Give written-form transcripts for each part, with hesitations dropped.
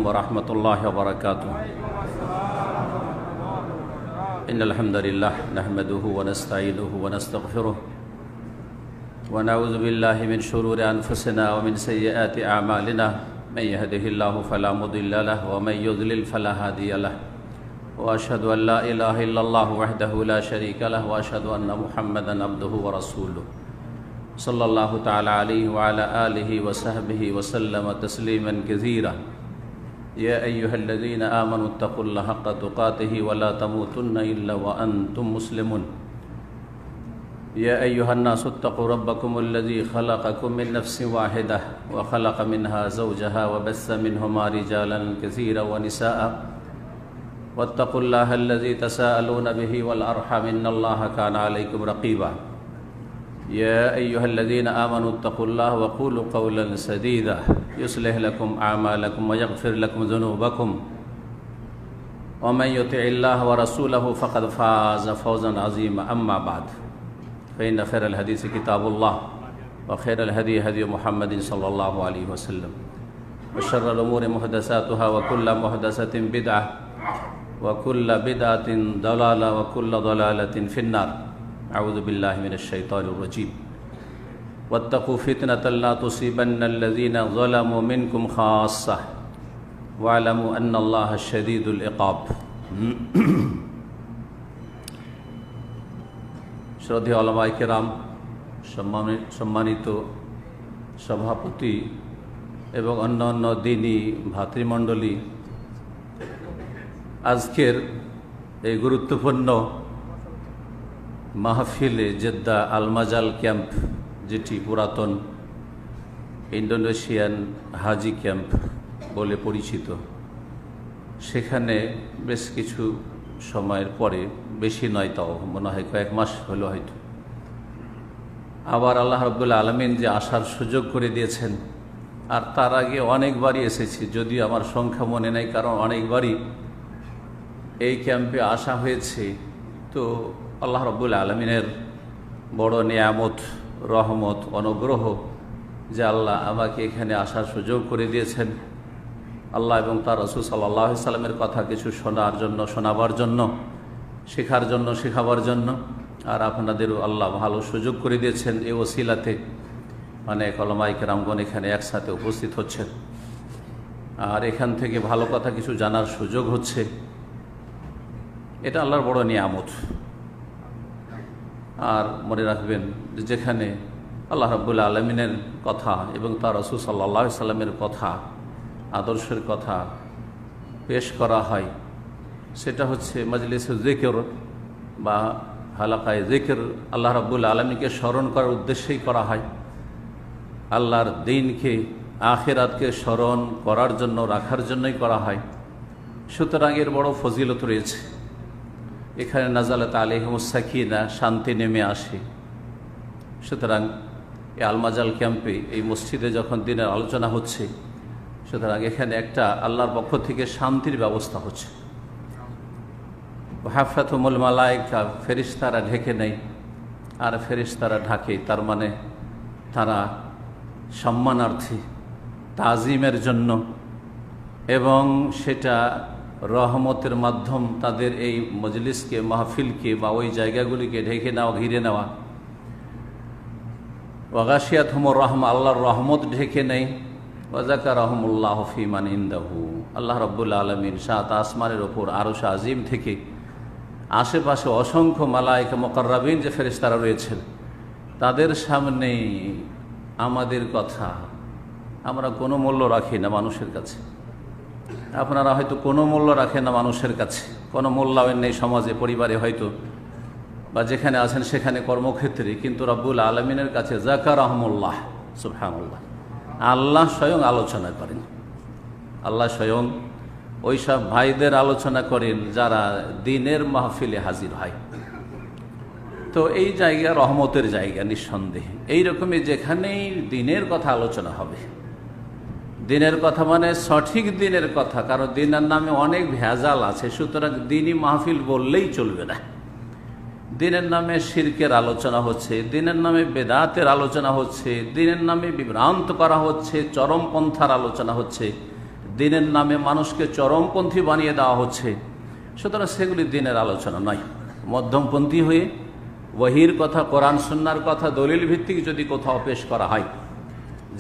ورحمة الله وبركاته إن الحمد لله نحمده ونستعينه ونستغفره ونعوذ بالله من شرور أنفسنا ومن سيئات أعمالنا من يهده الله فلا مضل له ومن يضلل فلا هادي له وأشهد أن لا إله إلا الله وحده لا شريك له وأشهد أن محمدا عبده ورسوله صلى الله تعالى عليه وعلى آله وصحبه وسلم تسليما كثيرا يا أيها الذين آمنوا اتقوا الله حق تقاته ولا تموتن إلا وأنتم مسلمون يا أيها الناس اتقوا ربكم الذي خلقكم من نفس واحدة وخلق منها زوجها وبث منهما رجالا كثيرا ونساء واتقوا الله الذي تساءلون به والأرحام إن الله كان عليكم رقيبا يا أيها الذين آمنوا اتقوا الله وقولوا قولا سديدا يصلح لكم أعمالكم ويغفر لكم ذنوبكم ومن يطع الله ورسوله فقد فاز فوزا عظيما أما بعد فإن خير الحديث كتاب الله وخير الهدي هدي محمد صلى الله عليه وسلم وشر الأمور محدثاتها وكل محدثة بدعة وكل بدعة ضلالة وكل ضلالة في النار أعوذ بالله من الشيطان الرجيم واتقوا فتنة لا تصيبن الذين ظلموا منكم خاصة واعلموا أن الله شديد العقاب শ্রদ্ধেয় ওলামায়ে কেরাম, সম্মানিত সভাপতি এবং অন্যান্য দ্বীনি ভাতৃমণ্ডলী, আজকের এই গুরুত্বপূর্ণ মাহফিলে জেদ্দা আলমাজাল ক্যাম্প, যেটি পুরাতন ইন্দোনেশিয়ান হাজি ক্যাম্প বলে পরিচিত, সেখানে বেশ কিছু সময়ের পরে, বেশি নয়, তাও মনে হয় কয়েক মাস হলো হয়তো, আবার আল্লাহ রাব্বুল আলামিন যে আসার সুযোগ করে দিয়েছেন। আর তার আগে অনেকবারই এসেছি, যদিও আমার সংখ্যা মনে নেই, কারণ অনেকবারই এই ক্যাম্পে আসা হয়েছে। তো আল্লাহ রাব্বুল আলামিনের বড় নিয়ামত, রহমত, অনুগ্রহ যে আল্লাহ আমাকে এখানে আসার সুযোগ করে দিয়েছেন। আল্লাহ এবং তার রাসূল সাল্লাল্লাহু আলাইহি সাল্লামের কথা কিছু শোনার জন্য, শোনাবার জন্য, শেখার জন্য, শেখাবার জন্য। আর আপনাদেরও আল্লাহ ভালো সুযোগ করে দিয়েছেন। এই ওসিলাতে অনেক ওলামায়ে কেরামগণ এখানে একসাথে উপস্থিত হচ্ছেন, আর এখান থেকে ভালো কথা কিছু জানার সুযোগ হচ্ছে। এটা আল্লাহর বড় নিয়ামত। আর মনে রাখবেন, যেখানে আল্লাহ রাব্বুল আলামিনের কথা এবং তার রাসূল সাল্লাল্লাহু আলাইহি সাল্লামের কথা, আদর্শের কথা পেশ করা হয়, সেটা হচ্ছে মজলিসে যিকর বা হালাকায়ে যিকর। আল্লাহ রাব্বুল আলামিনকে স্মরণ করার উদ্দেশ্যেই করা হয়, আল্লাহর দ্বীনকে, আখিরাতকে স্মরণ করার জন্য, রাখার জন্যই করা হয়। সুতরাং এর বড় ফজিলত রয়েছে। এখানে নাজালাত আলাইহিমুস সাকিনা, শান্তি নেমে আসে। সুতরাং এই আলমাজাল ক্যাম্পে, এই মসজিদে যখন দিনের আলোচনা হচ্ছে, সুতরাং এখানে একটা আল্লাহর পক্ষ থেকে শান্তির ব্যবস্থা হচ্ছে। হাফাতুমুল মালায়েকা, ফেরেশতারা ঢেকে নেই, আর ফেরেশতারা ঢাকে, তার মানে তারা সম্মানার্থী, তাজিমের জন্য, এবং সেটা রহমতের মাধ্যম তাদের এই মজলিসকে, মাহফিলকে বা ওই জায়গাগুলিকে ঢেকে নেওয়া, ঘিরে নেওয়া। ওয়াগাশিয়াতহুমুর রাহমা, আল্লাহর রহমত ঢেকে নেই। ওয়াযাকারাহুমুল্লাহু ফী মান ইনদাহু, আল্লাহ রাব্বুল আলামিন সাত আসমানের ওপর আরশ আজিম থেকে আশেপাশে অসংখ্য মালায়েকা মুকাররাবিন যে ফেরেশতারা রয়েছেন, তাদের সামনে আমাদের কথা আমরা কোনো মূল্য রাখি না মানুষের কাছে। আপনারা হয়তো কোনো মূল্য রাখেন না মানুষের কাছে, কোনো মূল্যায়ন নেই সমাজে, পরিবারে হয়তো, বা যেখানে আছেন সেখানে, কর্মক্ষেত্রে। কিন্তু রব্বুল আলামিনের কাছে যাকারাহুমুল্লাহ, সুবহানাল্লাহ, আল্লাহ স্বয়ং আলোচনা করেন। আল্লাহ স্বয়ং ওই সব ভাইদের আলোচনা করেন যারা দিনের মাহফিলে হাজির হয়। তো এই জায়গা রহমতের জায়গা, নিঃসন্দেহে। এইরকমই যেখানেই দিনের কথা আলোচনা হবে, দিনের কথা মানে সঠিক দিনের কথা, কারণ দিনের নামে অনেক ভেজাল আছে। সুতরাং দিনই মাহফিল বললেই চলবে না। দিনের নামে শিরকের আলোচনা হচ্ছে, দিনের নামে বেদাতের আলোচনা হচ্ছে, দিনের নামে বিভ্রান্ত করা হচ্ছে, চরমপন্থার আলোচনা হচ্ছে, দিনের নামে মানুষকে চরমপন্থী বানিয়ে দেওয়া হচ্ছে, সুতরাং সেগুলি দিনের আলোচনা নয়। মধ্যমপন্থী হয়ে ওয়াহির কথা, কোরআন সুন্নাহর কথা দলিল ভিত্তিক যদি কোথাও পেশ করা হয়,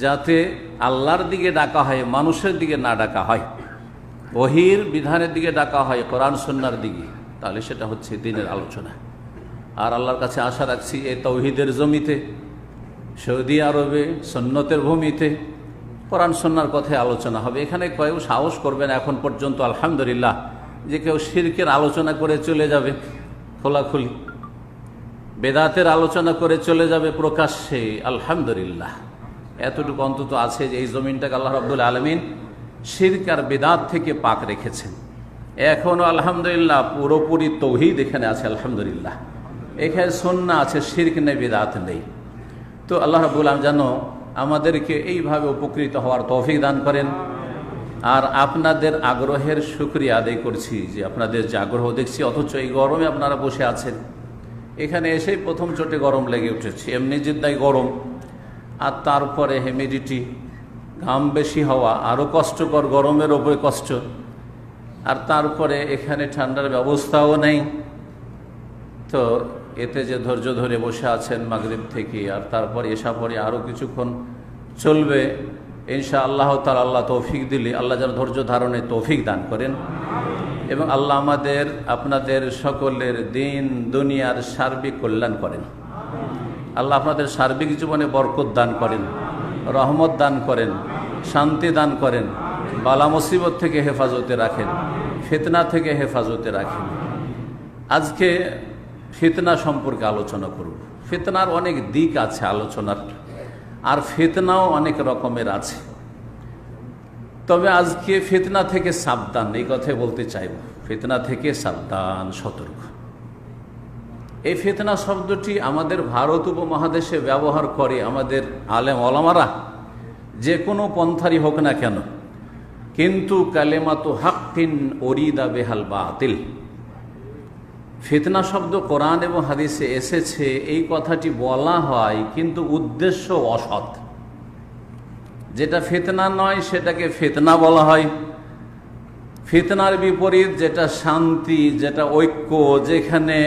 যাতে আল্লাহর দিকে ডাকা হয়, মানুষের দিকে না ডাকা হয়, ওয়াহির বিধানের দিকে ডাকা হয়, কোরআন সুন্নাহর দিকে, তাহলে সেটা হচ্ছে দিনের আলোচনা। আর আল্লাহর কাছে আশা রাখছি এই তাওহীদের জমিতে, সৌদি আরবে সুন্নতের ভূমিতে কোরআন সুন্নাহর কথায় আলোচনা হবে। এখানে কেউ সাহস করবেন এখন পর্যন্ত আলহামদুলিল্লাহ যে কেউ শিরকের আলোচনা করে চলে যাবে খোলাখুলি, বেদাতের আলোচনা করে চলে যাবে প্রকাশ্যে, আলহামদুলিল্লাহ। এতটুকু অন্তত আছে যে এই জমিনটাকে আল্লাহ রাব্বুল আলামিন শিরক আর বেদাত থেকে পাক রেখেছেন। এখনও আলহামদুলিল্লাহ পুরোপুরি তাওহীদ এখানে আছে, আলহামদুলিল্লাহ। এখানে সুন্নাহ আছে, শিরক নেই, বেদাত নেই। তো আল্লাহ রাব্বুল আলামিন যেন আমাদেরকে এইভাবে উপকৃত হওয়ার তৌফিক দান করেন। আর আপনাদের আগ্রহের শুকরিয়া আদায় করছি যে আপনাদের যে আগ্রহ দেখছি, অথচ এই গরমে আপনারা বসে আছেন। এখানে এসেই প্রথম চোটে গরম লেগে উঠেছে, এমনি জিদ্দায় গরম, আর তারপরে হিউমিডিটি, ঘাম বেশি হওয়া, আরও কষ্টকর, গরমের ওপরে কষ্ট, আর তারপরে এখানে ঠান্ডার ব্যবস্থাও নেই। তো এতে যে ধৈর্য ধরে বসে আছেন মাগরিব থেকে, আর তারপর এশা পরে আরও কিছুক্ষণ চলবে ইনশাআল্লাহ তাআলা, আল্লাহ তৌফিক দিলে আল্লাহ যেন ধৈর্য ধারণের তৌফিক দান করেন, এবং আল্লাহ আমাদের আপনাদের সকলের দিন দুনিয়ার সার্বিক কল্যাণ করেন। আল্লাহ আপনাদের সার্বিক জীবনে বরকত দান করেন, রহমত দান করেন, শান্তি দান করেন, বালা মুসিবত থেকে হেফাজতে রাখেন, ফিতনা থেকে হেফাজতে রাখেন। আজকে ফিতনা সম্পর্কে আলোচনা করব। ফিতনার অনেক দিক আছে আলোচনার, আর ফিতনাও অনেক রকমের আছে। তবে আজকে ফিতনা থেকে সাবধান, এই কথাই বলতে চাইব। ফিতনা থেকে সাবধান, সতর্ক। এই ফিতনা শব্দটি আমাদের ভারত উপমহাদেশে ব্যবহার করে আমাদের আলেম ওলামারা, যে কোনো পন্থারই হোক না কেন। কিন্তু কালেমাতু হাক্কিন উরিদা বিহাল বাতিল, ফিতনা শব্দ কোরআন এবং হাদিসে এসেছে, এই কথাটি বলা হয়, কিন্তু উদ্দেশ্য অসৎ। যেটা ফিতনা নয় সেটাকে ফিতনা বলা হয়। ফিতনার বিপরীত যেটা শান্তি, যেটা ঐক্য, যেখানে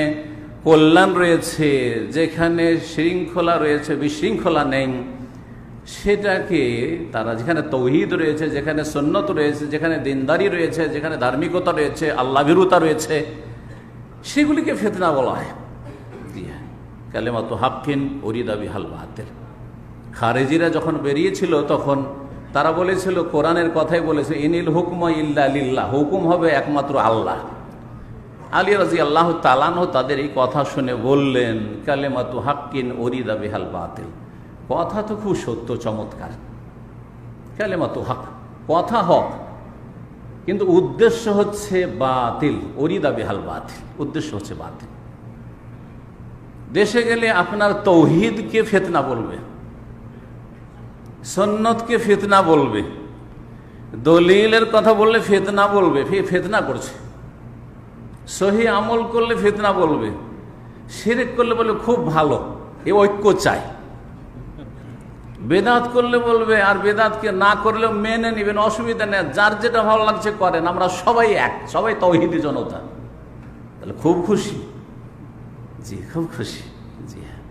কল্যাণ রয়েছে, যেখানে শৃঙ্খলা রয়েছে, বিশৃঙ্খলা নেই, সেটাকে তারা, যেখানে তৌহিদ রয়েছে, যেখানে সুন্নত রয়েছে, যেখানে দিনদারি রয়েছে, যেখানে ধার্মিকতা রয়েছে, আল্লাহভীরুতা রয়েছে, সেগুলিকে ফিতনা বলা হয়। কালেমাতু হাক্কিন উরিদা বিহাল বাতিল। খারেজিরা যখন বেরিয়েছিল তখন তারা বলেছিল, কোরআনের কথাই বলেছে, ইনিল হুকমা ইল্লা লিল্লাহ, হুকুম হবে একমাত্র আল্লাহ। আলী রাদিয়াল্লাহু তাআলা আনহু তাদের এই কথা শুনে বললেন, কালেমাতু হাক্কিন উরিদা বিহাল বাতিল, কথা তো খুব সত্য, চমৎকার। কালেমাতু হক, কথা হক, কিন্তু উদ্দেশ্য হচ্ছে বাতিল। উরিদা বিহাল বাতিল, উদ্দেশ্য হচ্ছে বাতিল। দেশে গেলে আপনার তৌহিদকে ফিতনা বলবে, সুন্নতকে ফিতনা বলবে, দলিলের কথা বললে ফিতনা বলবে, ফিতনা করছে। সহি আমল করলে ফিতনা বলবে, শিরক করলে বলবে খুব ভালো, এ ঐক্য চাই। বেদাত করলে বলবে, আর বেদাতকে না করলেও মেনে নেবেন, অসুবিধা নেই, যার যেটা ভালো লাগছে করেন, আমরা সবাই এক, সবাই তাওহীদি জনতা। তাহলে খুব খুশি, জি খুব খুশি, জি হ্যাঁ।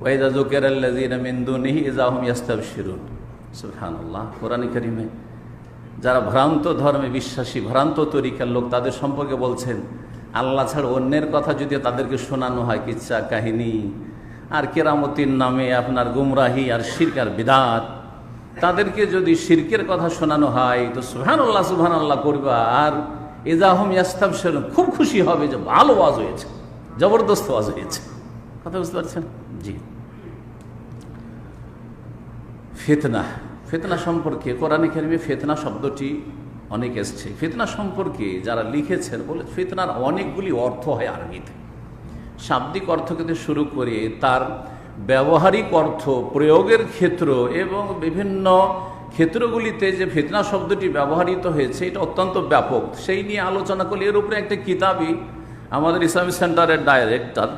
ওয়াইযা যুকিরাল্লাযীনা মিন দুনিহি ইযা হুম ইস্তাবশিরুন, সুবহানাল্লাহ। কোরআন কারীমে যারা ভ্রান্ত ধর্মে বিশ্বাসী, ভ্রান্ত তরিকার লোক, তাদের সম্পর্কে বলছেন, আল্লাহ ছাড়া অন্যের কথা যদি তাদেরকে শোনানো হয়, কিচ্ছা কাহিনী, আর কেরামতির নামে আপনার গুমরাহি আর শিরক আর বিদআত, তাদেরকে যদি শিরকের কথা শোনানো হয় তো সুবহানাল্লাহ সুবহানাল্লাহ করবা, আর ইযা হুম ইস্তাবশিরুন, খুব খুশি হবে যে ভালো ওয়াজ হয়েছে, জবরদস্ত ওয়াজ হয়েছে। কথা বুঝতে পারছেন? জি। ফিতনা, ফিতনা সম্পর্কে কোরআনে কারিমে ফিতনা শব্দটি অনেক এসছে। ফিতনা সম্পর্কে যারা লিখেছেন বলে, ফিতনার অনেকগুলি অর্থ হয় আরবিতে। শাব্দিক অর্থ থেকে শুরু করে তার ব্যবহারিক অর্থ, প্রয়োগের ক্ষেত্র এবং বিভিন্ন ক্ষেত্রগুলিতে যে ফিতনা শব্দটি ব্যবহৃত হয়েছে, এটা অত্যন্ত ব্যাপক। সেই নিয়ে আলোচনা করলে এর উপরে একটা কিতাবই আমাদের ইসলামিক সেন্টারের director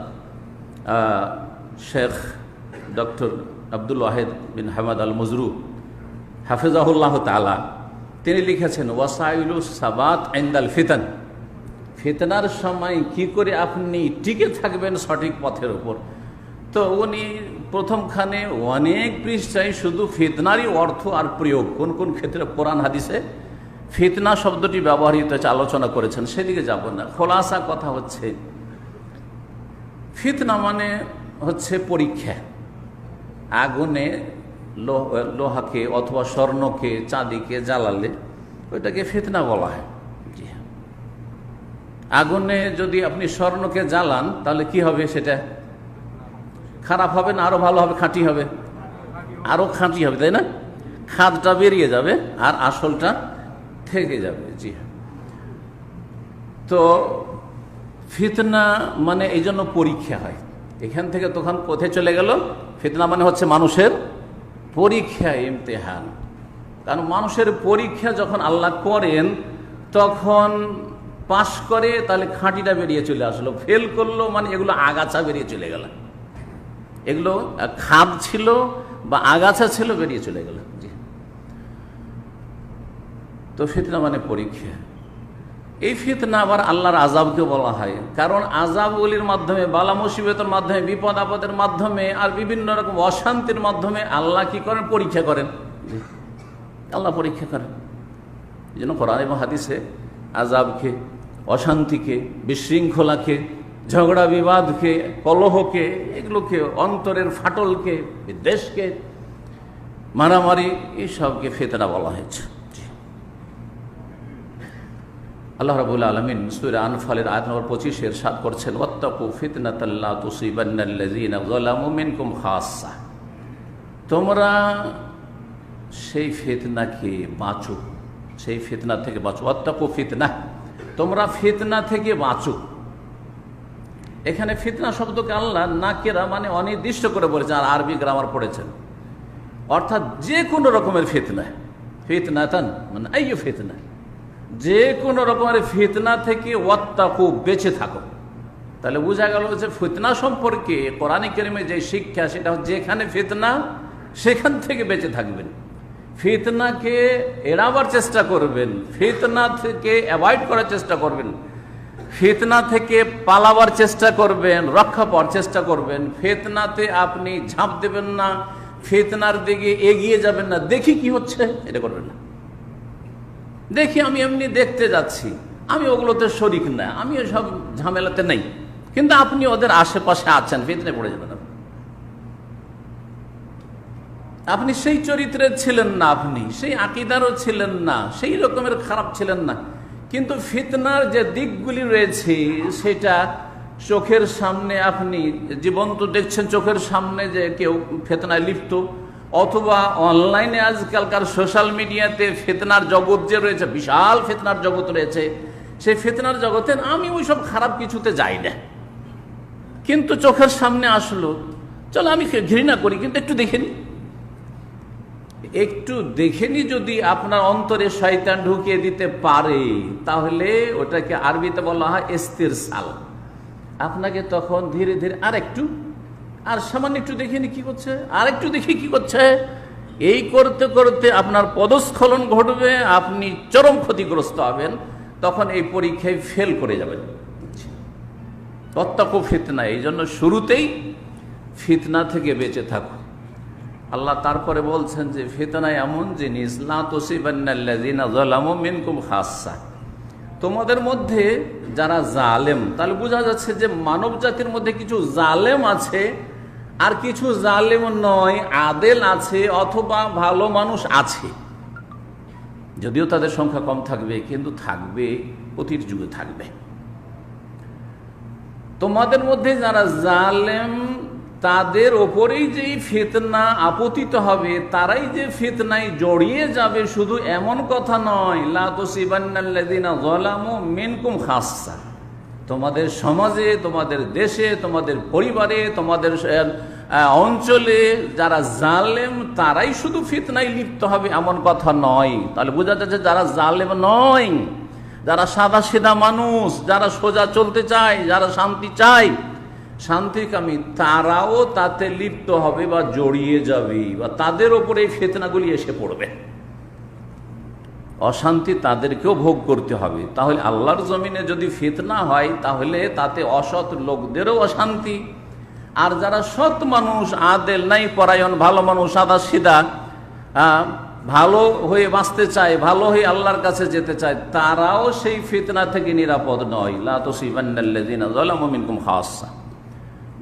Sheikh doctor Abdul Wahid bin Hamad al Mazrou হাফিজাহুল্লাহ তাআলা, তিনি লিখেছেন ওয়াসাইলু সাবাত ইনদাল ফিতান, ফিতনার সময় কি করে আপনি টিকে থাকবেন সঠিক পথের উপর। তো উনি প্রথমখানে অনেক পৃষ্ঠায় শুধু ফিতনারই অর্থ আর প্রয়োগ, কোন কোন ক্ষেত্রে কোরআন হাদিসে ফিতনা শব্দটি ব্যবহৃত হচ্ছে আলোচনা করেছেন, সেদিকে যাব না। খোলাসা কথা হচ্ছে ফিতনা মানে হচ্ছে পরীক্ষা। আগুনে লোহাকে অথবা স্বর্ণকে চাঁদিকে জ্বালালে ওইটাকে ফিতনা বলা হয়। জি হ্যাঁ, আগুনে যদি আপনি স্বর্ণকে জ্বালান তাহলে কি হবে? সেটা খারাপ হবে না আরো ভালো হবে? খাঁটি হবে, আরো খাঁটি হবে, তাই না? খাদটা বেরিয়ে যাবে আর আসলটা থেকে যাবে। জি হ্যাঁ, তো ফিতনা মানে এই জন্য পরীক্ষা হয়। এখান থেকে তখন কোথায় চলে গেল? ফিতনা মানে হচ্ছে মানুষের পরীক্ষা, ইমতিহান। কারণ মানুষের পরীক্ষা যখন আল্লাহ করেন তখন পাশ করে তাহলে খাঁটিটা বেরিয়ে চলে আসলো, ফেল করলো মানে এগুলো আগাছা বেরিয়ে চলে গেল, এগুলো খাদ ছিল বা আগাছা ছিল বেরিয়ে চলে গেল। জি, তো ফিতনা মানে পরীক্ষা। এই ফিতনা আবার আল্লাহর আযাবকে বলা হয়, কারণ আযাবগুলির মাধ্যমে, বালা মুসিবতের মাধ্যমে, বিপদ আপদের মাধ্যমে আর বিভিন্ন রকম অশান্তির মাধ্যমে আল্লাহ কি করেন? পরীক্ষা করেন। আল্লাহ পরীক্ষা করেন। এই জন্য কোরআন এবং হাদিসে আযাবকে, অশান্তিকে, বিশৃঙ্খলাকে, ঝগড়া বিবাদকে, কলহকে, এগুলোকে, অন্তরের ফাটলকে, বিদ্বেষকে, মারামারি, এইসবকে ফিতনা বলা হয়েছে। আল্লাহ রাব্বুল আলামিন সূরা আনফালের আয়াত নম্বর 25 ইরশাদ করছেন, ওয়াত্তাকু ফিতনাতাল লা তুসিবান্নাল্লাযীনা যালামু মিনকুম খাসসা, তোমরা সেই ফিতনাকে বাঁচো, সেই ফিতনা থেকে বাঁচো। ওয়াত্তাকু ফিতনা, তোমরা ফিতনা থেকে বাঁচো। এখানে ফিতনা শব্দকে আল্লাহ নাকিরা মানে অনির্দিষ্ট করে বলেছেন, আর আরবি গ্রামার পড়েছেন, অর্থাৎ যে কোনো রকমের ফিতনা, ফিতনাতান মানে আইয়ু ফিতনা, যে কোনো রকমের ফিতনা থেকে ওয়াত্তাকু, বেঁচে থাকো। তাহলে বোঝা গেল যে ফিতনা সম্পর্কে কোরআনে কারিমে যে শিক্ষা, সেটা যেখানে ফিতনা সেখান থেকে বেঁচে থাকবেন, ফিতনাকে এড়াবার চেষ্টা করবেন, ফিতনা থেকে অ্যাভয়েড করার চেষ্টা করবেন, ফিতনা থেকে পালাবার চেষ্টা করবেন, রক্ষা পাওয়ার চেষ্টা করবেন। ফিতনাতে আপনি ঝাঁপ দেবেন না, ফিতনার দিকে এগিয়ে যাবেন না, দেখি কি হচ্ছে এটা করবেন না। দেখি আমি এমনি দেখতে যাচ্ছি, আমি ওগুলোতে শরিক না, আমি ওসব ঝামেলাতে নেই, কিন্তু আপনি ওদের আশেপাশে আছেন, ফিতনায় পড়ে যাবেন। আপনি সেই চরিত্রের ছিলেন না, আপনি সেই আকীদারও ছিলেন না, সেই রকমের খারাপ ছিলেন না, কিন্তু ফিতনার যে দিকগুলি রয়েছে সেটা চোখের সামনে আপনি জীবন্ত দেখছেন, চোখের সামনে যে কেউ ফিতনায় লিপ্ত, অথবা অনলাইনে আজকালকার সোশ্যাল মিডিয়াতে ফিতনার জগৎ যে রয়েছে, বিশাল ফিতনার জগৎ রয়েছে, সেই ফিতনার জগতে আমি ওইসব খারাপ কিছুতে যাই না, কিন্তু চোখের সামনে আসলো, চলো আমি ঘৃণা করি কিন্তু একটু দেখেনি, একটু দেখেনি। যদি আপনার অন্তরে শয়তান ঢুকিয়ে দিতে পারে তাহলে ওটাকে আরবিতে বলা হয় ইস্তিরসাল। আপনাকে তখন ধীরে ধীরে আর সামান্য একটু দেখেনি কি করছে, আর একটু দেখি কি করছে, এই করতে করতে আপনার পদস্খলন ঘটবে, আপনি চরম ক্ষতিগ্রস্ত হবেন, তখন এই পরীক্ষায় ফেল করে যাবেন। ওয়াত্তাকু ফিতনা, এই জন্য শুরুতেই ফিতনা থেকে বেঁচে থাকুন। আল্লাহ তারপরে বলছেন যে ফিতনা এমন জিনিস, লা তুসিবান্নাল্লাযীনা যালামু মিনকুম খাসসা, তোমাদের মধ্যে যারা জালেম, তাহলে বোঝা যাচ্ছে যে মানব জাতির মধ্যে কিছু জালেম আছে আর কিছু জালেম নয়, আদেল আছে অথবা ভালো মানুষ আছে, যদিও তাদের সংখ্যা কম থাকবে, কিন্তু থাকবে, প্রতিটি যুগে থাকবে। তোমাদের মধ্যে যারা জালেম তাদের ওপরেই যে ফিতনা আপতিত হবে, তারাই যে ফিতনায় জড়িয়ে যাবে, শুধু এমন কথা নয়, লা তুসিবান্নাল্লাযীনা যালামু মিনকুম খাসসা, তোমাদের সমাজে, তোমাদের দেশে, তোমাদের পরিবারে, তোমাদের অঞ্চলে যারা জালেম তারাই শুধু ফিতনায় লিপ্ত হবে এমন কথা নয়। তাহলে বোঝা যাচ্ছে যারা জালেম নয়, যারা সাদা সিধা মানুষ, যারা সোজা চলতে চায়, যারা শান্তি চায়, শান্তিকামী, তারাও তাতে লিপ্ত হবে বা জড়িয়ে যাবে, বা তাদের ওপরে এই ফিতনাগুলি এসে পড়বে। অশান্তি তাদেরকেও ভোগ করতে হবে। তাহলে আল্লাহর জমিনে যদি ফিতনা হয় তাহলে তাতে অসৎ লোকদেরও অশান্তি, আর যারা সৎ মানুষ, আদেল নাই পরায়ণ, ভালো মানুষ, সাদা সিধা, ভালো হয়ে বাঁচতে চায়, ভালো হয়ে আল্লাহর কাছে যেতে চায়, তারাও সেই ফিতনা থেকে নিরাপদ নয়। লা তুসিবান্নাল্লাযীনা যালামু মিনকুম খাসসা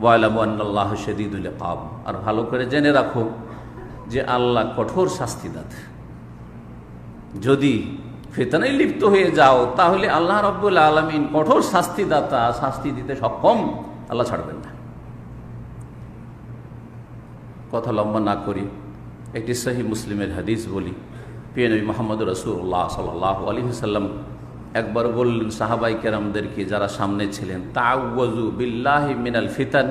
ওয়া আ'লামু আন্নাল্লাহা শাদীদুল ইকাব। আর ভালো করে জেনে রাখো যে আল্লাহ কঠোর শাস্তিদাতা। যদি ফিতনায় লিপ্ত হয়ে যাও তাহলে আল্লাহ রাব্বুল আলামিন কঠোর শাস্তিদাতা, শাস্তি দিতে সক্ষম, আল্লাহ ছাড়বেন না। কথা লম্বা না করি, একটি সহিহ মুসলিমের হাদিস বলি। প্রিয় নবী মুহাম্মদ রাসূলুল্লাহ সাল্লাল্লাহু আলাইহি ওয়াসাল্লাম একবার বললেন সাহাবায়ে কেরামদেরকে, যারা সামনে ছিলেন, তাআওয়াযু বিল্লাহি মিনাল ফিতান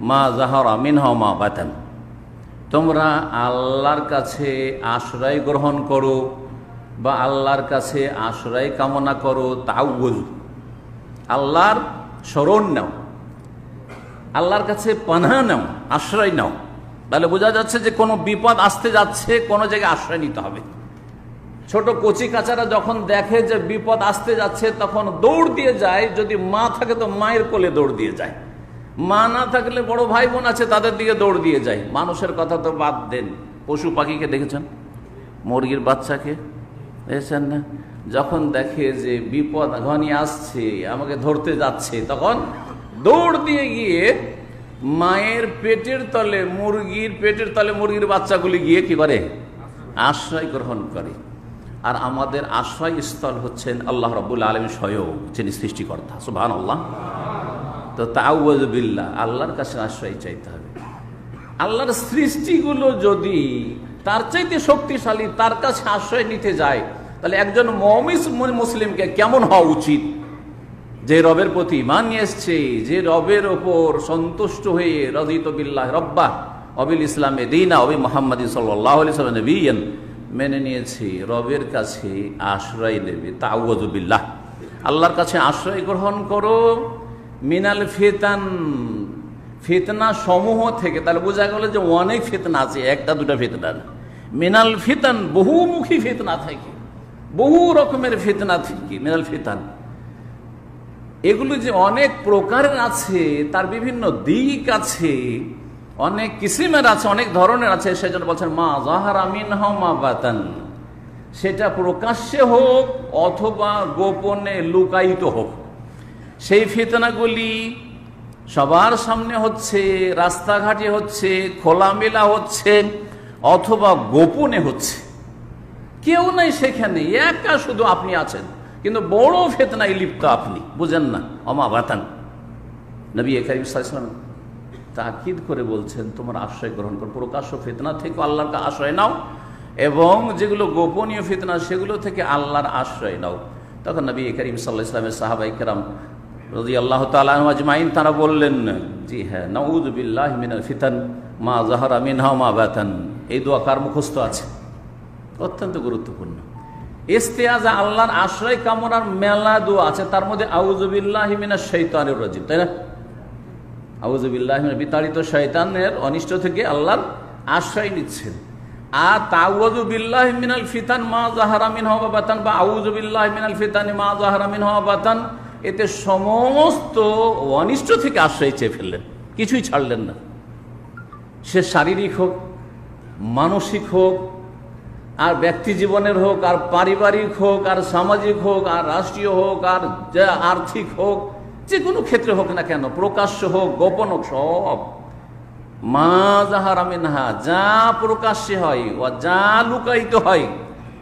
মা যাহারা মিনহা মা বাতান। তোমরা আল্লাহর কাছে আশ্রয় গ্রহণ করো বা আল্লাহর কাছে আশ্রয় কামনা করো। তাআওয়াযু, আল্লাহর শরণ নাও, আল্লাহর কাছে পানাহ নাও, আশ্রয় নাও। তাহলে বোঝা যাচ্ছে যে কোনো বিপদ আসতে যাচ্ছে, কোনো জায়গায় আশ্রয় নিতে হবে। ছোট কচি কাচারা যখন দেখে যে বিপদ আসতে যাচ্ছে তখন দৌড় দিয়ে যায়। যদি মা থাকে তো মায়ের কোলে দৌড় দিয়ে যায়, মা না থাকলে বড় ভাই বোন আছে তাদের দিকে দৌড় দিয়ে যায়। মানুষের কথা তো বাদ দেন, পশু পাখিকে দেখেছেন, মুরগির বাচ্চাকে দেখেছেন না? যখন দেখে যে বিপদ ঘনিয়ে আসছে, আমাকে ধরতে যাচ্ছে, তখন দৌড় দিয়ে গিয়ে মায়ের পেটের তলে, মুরগির পেটের তলে মুরগির বাচ্চাগুলি গিয়ে কি করে? আশ্রয় গ্রহণ করে। আর আমাদের আশ্রয় স্থল হচ্ছেন আল্লাহ রাব্বুল আলামিন স্বয়ং, যিনি সৃষ্টিকর্তা। সুবহানাল্লাহ। তো তাআওয়াযু বিল্লাহ, আল্লাহর কাছে আশ্রয় চাইতে হবে। আল্লাহর সৃষ্টিগুলো যদি তার চাইতে শক্তিশালী, তার কাছে আশ্রয় নিতে যায়, তাহলে একজন মুমিন মুসলিমকে কেমন হওয়া উচিত? যে রবের প্রতি ঈমান নিয়ে এসছে, যে রবের ওপর সন্তুষ্ট হয়ে রাযীতু বিল্লাহি রাব্বা ওয়া বিল ইসলামি দীনা ওয়া বি মুহাম্মাদিন সাল্লাল্লাহু আলাইহি ওয়াসাল্লাম নবিয়্যান, মেনে নিয়েছে, রবের কাছে আশ্রয় নেবে। তাআওয়াযু বিল্লাহ, আল্লাহর কাছে আশ্রয় গ্রহণ করো। মিনাল ফিতান, ফিতনা সমূহ থেকে। তাহলে বোঝা গেল যে অনেক ফিতনা আছে, একটা দুটা ফিতনা না। মিনাল ফিতান, বহুমুখী ফিতনা থেকে, বহু রকমের ফিতনা থেকে। মিনাল ফিতান, এগুলো যে অনেক প্রকারের আছে, তার বিভিন্ন দিক আছে, অনেক কিসিমের আছে, অনেক ধরনের আছে। সেজন্য বলছেন মা যাহারা মিনহা মা বাতান, সেটা প্রকাশ্যে হোক অথবা গোপনে লুকায়িত হোক। সেই ফিতনাগুলি সবার সামনে হচ্ছে, রাস্তাঘাটে হচ্ছে, খোলামেলা হচ্ছে, অথবা গোপনে হচ্ছে। কেউ নাই সেখানে, একা শুধু আপনি আছেন, কিন্তু বড় ফিতনায় লিপ্ত আপনি, বুঝেন না। ওমা বাতান, নবী করিম সাল্লাল্লাহু আলাইহি ওয়াসাল্লাম তাকিদ করে বলছেন তোমরা আশ্রয় গ্রহণ করো। প্রকাশ্য ফিতনা থেকে আল্লাহর আশ্রয় নাও, এবং যেগুলো গোপনীয় ফিতনা সেগুলো থেকে আল্লাহর আশ্রয় নাও। তখন নবী করিম সাল্লাল্লাহু আলাইহি ওয়াসাল্লামের সাহাবায়ে কেরাম রাদিয়াল্লাহু তাআলা আনহুম আজমাইন তারা বললেন, জি হ্যাঁ, নাউযু বিল্লাহি মিনাল ফিতান মা যাহারা মিনহা মা বাতান। এই দোয়া কার মুখস্থ আছে? অত্যন্ত গুরুত্বপূর্ণ। ইস্তেআজা, আল্লাহর আশ্রয় কামনার মেলা দোয়া আছে, তার মধ্যে আউযু বিল্লাহি মিনাশ শাইতানির রাজিম, তাই না? আউযু বিল্লাহি মিনাশ, বিতাড়িত শয়তানের অনিষ্ট থেকে আল্লাহর আশ্রয় নিচ্ছেন। আর তাআওয়াযু বিল্লাহি মিনাল ফিতান মা যাহারা মিনহা ওয়া বাতান, বা আউযু বিল্লাহি মিনাল ফিতানি মা যাহারা মিনহা ওয়া বাতান, এতে সমস্ত অনিষ্ট থেকে আশ্রয় চেয়ে ফেললেন, কিছুই ছাড়লেন না। সে শারীরিক হোক, মানসিক হোক, আর ব্যক্তি জীবনের হোক, আর পারিবারিক হোক, আর সামাজিক হোক, আর রাষ্ট্রীয় হোক, আর আর্থিক হোক, যে কোনো ক্ষেত্রে হোক না কেন, প্রকাশ্য হোক গোপন হোক, সব মা যাহারা মিনহা, যা প্রকাশ্যে হয় ও যা লুকায়িত হয়,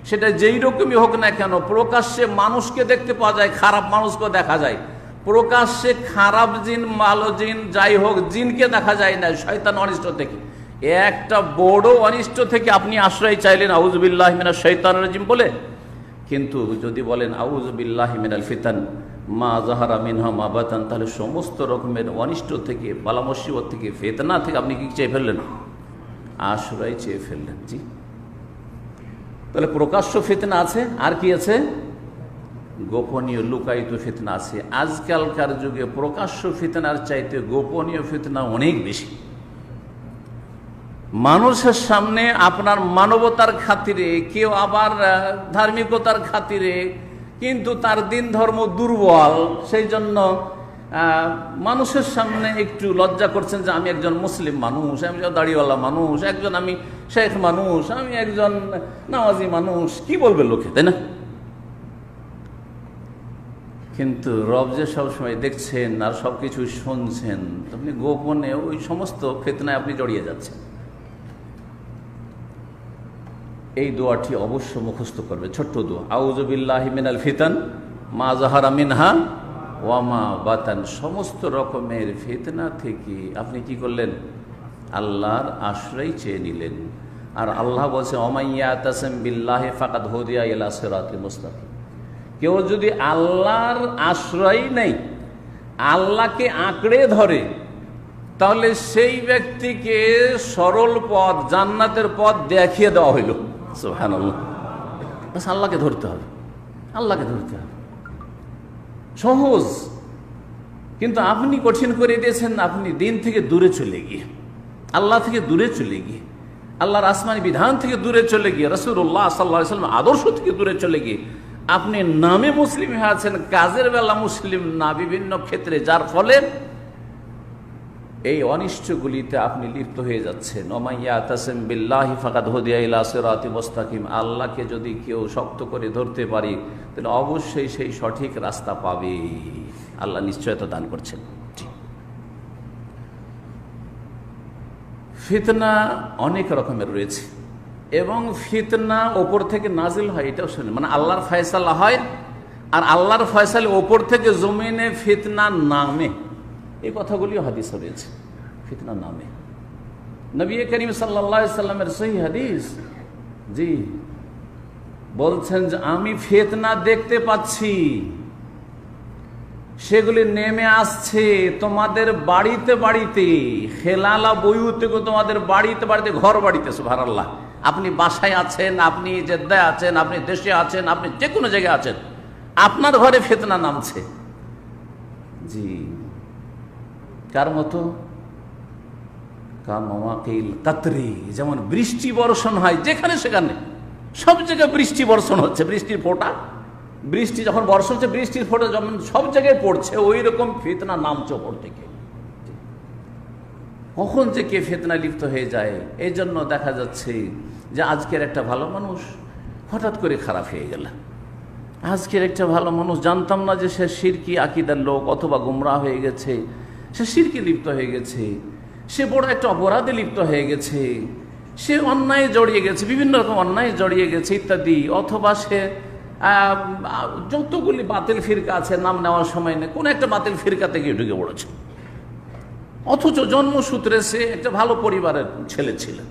সেটা যেই রকমই হোক না কেন। প্রকাশ্যে মানুষকে দেখতে পাওয়া যায়, খারাপ মানুষকেও দেখা যায়। প্রকাশ্যে খারাপ জিন, ভালো জিন, যাই হোক, জিনকে দেখা যায় না শয়তান অনিষ্ট থেকে। একটা বড় অনিষ্ট থেকে আপনি আশ্রয় চাইলেন আউযু বিল্লাহি মিনাশ শাইতানির রাজিম বলে, কিন্তু যদি বলেন আউযু বিল্লাহি মিনাল ফিতান মা যাহারা মিনহা মা বাতান, তাহলে সমস্ত রকমের অনিষ্ট থেকে, বালা মুসিবত থেকে, ফিতনা থেকে আপনি কি চেয়ে ফেললেন? আশ্রয় চেয়ে ফেললেন। জি, তাহলে প্রকাশ্য ফিতনা আছে, আর কি আছে? গোপনীয় লুকায়িত ফিতনা আছে। আজকালকার যুগে প্রকাশ্য ফিতনার চাইতে গোপনীয় ফিতনা অনেক বেশি। মানুষের সামনে আপনার মানবতার খাতিরে, কেউ আবার ধার্মিকতার খাতিরে, কিন্তু তার দিন ধর্ম দুর্বল, সেই জন্য মানুষের সামনে একটু লজ্জা করছেন যে আমি একজন মুসলিম মানুষ, আমি একজন দাড়িওয়ালা মানুষ, একজন আমি শেখ মানুষ, আমি একজন নামাজি মানুষ, কি বলবে লোকে, তাই না? কিন্তু রব যে সবসময় দেখছেন আর সবকিছু শুনছেন, আপনি গোপনে ওই সমস্ত ফিতনায় আপনি জড়িয়ে যাচ্ছেন। এই দোয়াটি অবশ্য মুখস্থ করবে, ছোট্ট দোয়া, আউযু বিল্লাহি মিনাল ফিতান মা যাহারা মিনহা ওয়া মা বাতান। সমস্ত রকমের ফিতনা থেকে আপনি কি করলেন? আল্লাহর আশ্রয় চেয়ে নিলেন। আর আল্লাহ বলছে ওমাইয়াতাসিম বিল্লাহি ফাকাদ হুদিয়া ইলা সিরাতিল মুস্তাকিম। কেউ যদি আল্লাহর আশ্রয় নেই, আল্লাহকে আঁকড়ে ধরে, তাহলে সেই ব্যক্তিকে সরল পথ, জান্নাতের পথ দেখিয়ে দেওয়া হইল। সুবহানাল্লাহ। বাস আল্লাহকে ধরতে হবে, আল্লাহকে ধরতে হবে, সহজ। কিন্তু আপনি কঠিন করে দিয়েছেন, আপনি দিন থেকে দূরে চলে গিয়ে, আল্লাহ থেকে দূরে চলে গিয়ে, আল্লাহর আসমানি বিধান থেকে দূরে চলে গিয়ে, রাসূলুল্লাহ সাল্লাল্লাহু আলাইহি ওয়াসাল্লাম আদর্শ থেকে দূরে চলে গিয়ে আপনি নামে মুসলিম হয়ে আছেন, কাজের বেলা মুসলিম না, বিভিন্ন ক্ষেত্রে, যার ফলে এই অনিষ্টগুলিতে আপনি লিপ্ত হয়ে যাচ্ছেন। ওমাইয়াতাসিম বিল্লাহি ফাকাদ হুদিয়া ইলা সিরাতিল মুস্তাকিম। আল্লাহকে যদি কেউ শক্ত করে ধরতে পারি, তাহলে অবশ্যই সেই সঠিক রাস্তা পাবে। আল্লাহ নিশ্চয়তা দান করছেন। ফিতনা অনেক রকমের রয়েছে এবং ফিতনা ওপর থেকে নাজিল হয়, এটাও শুনে, মানে আল্লাহর ফয়সালা হয় আর আল্লাহর ফয়সালা ওপর থেকে জমিনে ফিতনা নামে। এই কথাগুলিও হাদিসে রয়েছে, ফিতনা নামে। নবী করিম সাল্লাল্লাহু আলাইহি সাল্লামের সহিহ হাদিস, জি, বলছেন যে আমি ফিতনা দেখতে পাচ্ছি, সেগুলি নেমে আসছে তোমাদের বাড়িতে বাড়িতে, খেলালা বইতে, তোমাদের বাড়িতে বাড়িতে, ঘর বাড়িতে। সুবহানাল্লাহ। আপনি বাসায় আছেন, আপনি জেদ্দায় আছেন, আপনি দেশে আছেন, আপনি যে কোনো জায়গায় আছেন, আপনার ঘরে ফিতনা নামছে। জি, কার মতো? কামাওয়াকিল কাতরি, যেমন বৃষ্টি বর্ষণ হয় যেখানে সেখানে, সব জায়গায় বৃষ্টি বর্ষণ হচ্ছে, বৃষ্টির ফোঁটা, বৃষ্টি যখন বর্ষণ হচ্ছে, বৃষ্টির ফোঁটা যেমন সব জায়গায় পড়ছে, ওই রকম ফিতনা নামছে ওপর থেকে। কখন যে কে ফিতনায় লিপ্ত হয়ে যায়। এই জন্য দেখা যাচ্ছে যে আজকের একটা ভালো মানুষ হঠাৎ করে খারাপ হয়ে গেল। আজকের একটা ভালো মানুষ, জানতাম না যে সে শিরকি আকীদার লোক অথবা গুমরাহ হয়ে গেছে, সে শিরকে লিপ্ত হয়ে গেছে, সে বড় একটা অপরাধে লিপ্ত হয়ে গেছে, সে অন্যায় জড়িয়ে গেছে, বিভিন্ন রকম অন্যায় জড়িয়ে গেছে ইত্যাদি, অথবা সে যতগুলি বাতিল ফিরকা আছে, নাম নেওয়ার সময় নেই, কোন একটা বাতিল ফিরকাতে গিয়ে ঢুকে পড়েছে, অথচ জন্মসূত্রে সে একটা ভালো পরিবারের ছেলে ছিলেন,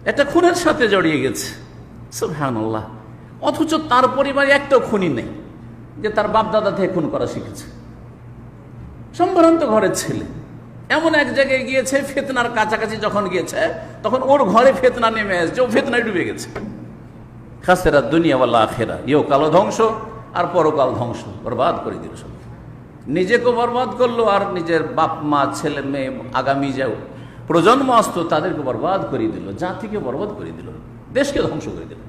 একটা খুনের সাথে জড়িয়ে গেছে। সুবহানাল্লাহ। অথচ তার পরিবারে একটাও খুনি নেই যে তার বাপ দাদা থেকে খুন করা শিখেছে, সম্ভ্রান্ত ঘরের ছেলে। এমন এক জায়গায় গিয়েছে, ফিতনার কাছাকাছি যখন গিয়েছে, তখন ওর ঘরে ফিতনা নেমে এসেছে, ও ফিতনায় ডুবে গেছে। খাসেরা দুনিয়া ওয়াল আখিরা, ইহকাল ধ্বংস আর পরকাল ধ্বংস, বরবাদ করে দিল সব। নিজেকে বরবাদ করলো আর নিজের বাপ মা ছেলে মেয়ে আগামী যে প্রজন্ম আসতো তাদেরকে বরবাদ করে দিল, জাতিকে বরবাদ করে দিল, দেশকে ধ্বংস করে দিল।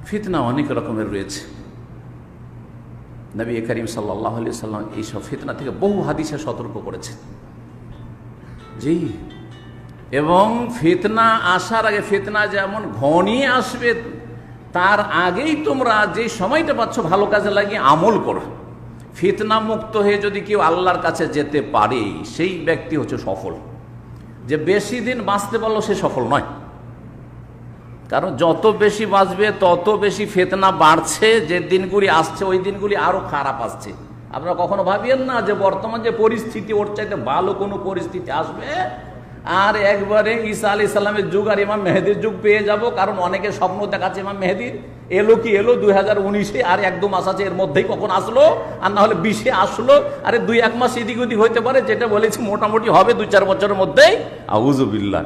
ফিতনা অনেক রকমের রয়েছে। নবী করিম সাল্লাল্লাহু আলাইহি সাল্লাম এইসব ফিতনা থেকে বহু হাদিসে সতর্ক করেছেন। জি, এবং ফিতনা আসার আগে, ফিতনা যেমন ঘনিয়ে আসবে তার আগেই তোমরা যে সময়টা পাচ্ছ ভালো কাজে লাগিয়ে আমল করো। ফিতনা মুক্ত হয়ে যদি কেউ আল্লাহর কাছে যেতে পারে, সেই ব্যক্তি হচ্ছে সফল। যে বেশি দিন বাঁচতে পারলো সে সফল নয়, কারণ যত বেশি বাঁচবে তত বেশি ফিতনা বাড়ছে, যে দিনগুলি আসছে ওই দিনগুলি আরো খারাপ আসছে। আপনারা কখনো ভাবিয়েন না যে বর্তমান যে পরিস্থিতি, ওর চাইতে ভালো কোনো পরিস্থিতি আসবে, আর একবারে ঈসা আলাইহিস সালামের যুগ আর ইমাম মেহেদির যুগ পেয়ে যাব। কারণ অনেকে স্বপ্ন দেখাচ্ছে ইমাম মেহেদির, এলো কি এলো 2019-এ, আর 1-2 মাস আছে, এর মধ্যেই কখন আসলো, আর না হলে 20-এ আসলো, আরে 2-1 মাস এদিক ওদিক হইতে পারে, যেটা বলেছি মোটামুটি হবে 2-4 বছরের মধ্যেই। আউযু বিল্লাহ।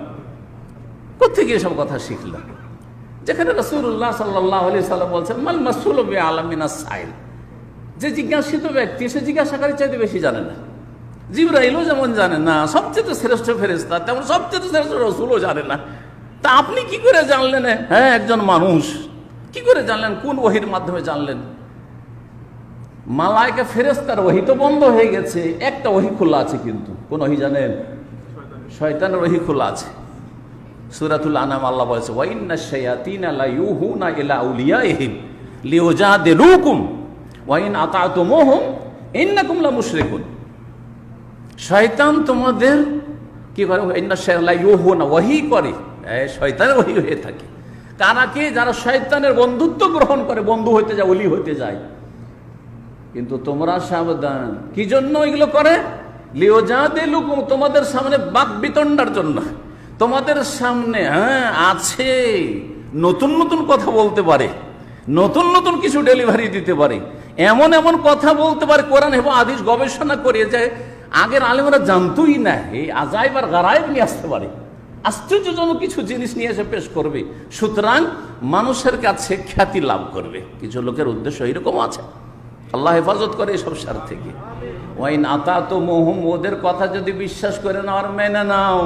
কোত্থেকে এসব কথা শিখলাম? যেখানে রাসূলুল্লাহ সাল্লাল্লাহু আলাইহি সাল্লাম বলছেন মাল মাসউলু বিআলামিন আস-সাইল, যে জিজ্ঞাসিত ব্যক্তি সে জিজ্ঞাসাকারীর চাইতে বেশি জানে না। জিবরাইলও যেমন জানে না সবচেয়ে শ্রেষ্ঠ ফেরেশতা, তেমন সবচেয়ে শ্রেষ্ঠ রাসূলও জানে না। তা আপনি কি করে জানলেন? হ্যাঁ, একজন মানুষ কি করে জানলেন? কোন ওহীর মাধ্যমে জানলেন? মালায়েকা ফেরেশতার ওহী তো বন্ধ হয়ে গেছে, একটা ওহী খোলা আছে। কিন্তু কোন ওহী জানেন? শয়তানের ওহী খোলা আছে। সূরাতুল আনাম আল্লাহ বলেছে, ওয়া ইন্নাশ শায়াতিনা লা ইউহুনা ইলা আউলিয়াইহিম লিউজাদিলুকুম ওয়া ইন আতা'তুমুহুম ইন্নাকুম লামুশরিকুন। শয়তান তোমাদের কি করে? ইন্নাশ শায়াতিনা লা ইউহুনা, ওহী করে, শয়তানের ওহী হয়ে থাকে। কারা? কি? যারা শয়তানের বন্ধুত্ব গ্রহণ করে, বন্ধু হইতে যায়, ওলি হইতে যায়। কিন্তু তোমরা সাবধান, কি জন্য এগুলো করে? লিউজাদিলুকুম, তোমাদের সামনে বাক বিতণ্ডার জন্য। তোমাদের সামনে আছে, নতুন নতুন কথা বলতে পারে, নতুন নতুন কিছু ডেলিভারি দিতে পারে, এমন এমন কথা বলতে পারে কোরআন এবং হাদিস গবেষণা করে যে আগের আলেমরা জানতোই না। এই আজাইব আর গারাইব নিয়ে আসতে পারে, আশ্চর্যজনক কিছু জিনিস নিয়ে এসে পেশ করবে। সুতরাং মানুষের কাছে খ্যাতি লাভ করবে। কিছু লোকের উদ্দেশ্য এরকম আছে, আল্লাহ হেফাজত করে এসব সার থেকে। ওয়াইন আতাতুমুহুম, ওদের কথা যদি বিশ্বাস করে নাও আর মেনে নাও,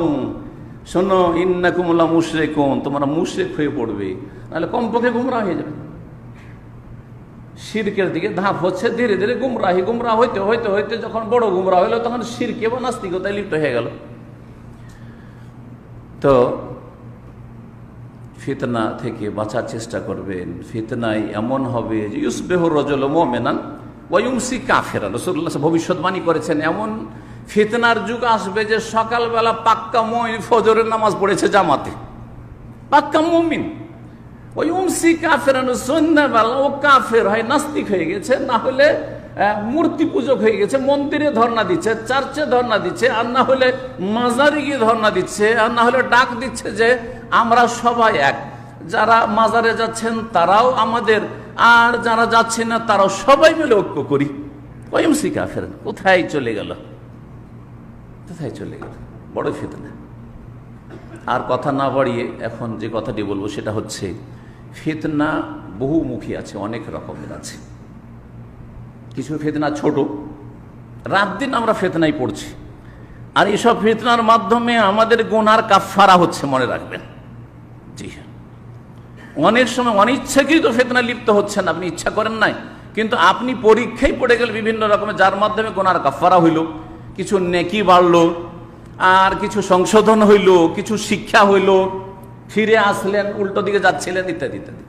শোনো, ইন্নাকুম লামুশরিকুন, তোমরা মুশরিক হয়ে পড়বে, নাহলে কমপক্ষে গুমরাহ হয়ে যাবে। শিরকের দিকে ধাপ হচ্ছে ধীরে ধীরে, গুমরাহ হইতে হইতে হইতে যখন বড় গুমরাহ হইলো, তখন শিরকে বা নাস্তিকতায় লিপ্ত হয়ে গেল। তো ফিতনা থেকে বাঁচার চেষ্টা করবেন। ফিতনায় এমন হবে যে ইউসবিহু রাজুলু মুমিনান ওয়া ইউমসি কাফিরান। রাসূলুল্লাহ ভবিষ্যৎবাণী করেছেন, এমন ফিতনার যুগ আসবে যে সকালবেলা পাক্কা মুমিন, ফজরের নামাজ পড়েছে জামাতে, পাক্কা মুমিন, ওই ইউমসি কাফিরান, সন্ধ্যাবেলা ও কাফের হয়, নাস্তিক হয়ে গেছে, না হলে মূর্তি পূজক হয়ে গেছে, মন্দিরে ধর্ণা দিচ্ছে, চার্চে ধর্ণা দিচ্ছে, আর না হলে মাজারে গিয়ে ধর্ণা দিচ্ছে, আর না হলে ডাক দিচ্ছে যে আমরা সবাই এক। যারা মাজারে যাচ্ছেন তারাও আমাদের, আর যারা যাচ্ছেন না তারাও সবাই মিলে ঐক্য করি। ওইমসি কাফের কোথায় চলে গেল, কোথায় চলে গেল? বড় ফিতনা। আর কথা না বাড়িয়ে এখন যে কথাটি বলবো সেটা হচ্ছে, ফিতনা বহুমুখী আছে, অনেক রকমের আছে। কিছু ফিতনা ছোট, রাত দিন আমরা ফিতনায় পড়ছি, আর এইসব ফিতনার মাধ্যমে আমাদের গুনার কাফারা হচ্ছে, মনে রাখবেন। জি হ্যাঁ, অনেক সময় অনিচ্ছাকৃত ফিতনা লিপ্ত হচ্ছেন, আপনি ইচ্ছা করেন নাই, কিন্তু আপনি পরীক্ষায় পড়ে গেলে বিভিন্ন রকমের, যার মাধ্যমে গুনার কাফারা হইল, কিছু নেকি বাড়লো, আর কিছু সংশোধন হইল, কিছু শিক্ষা হইল, ফিরে আসলেন, উল্টো দিকে যাচ্ছিলেন, ইত্যাদি ইত্যাদি।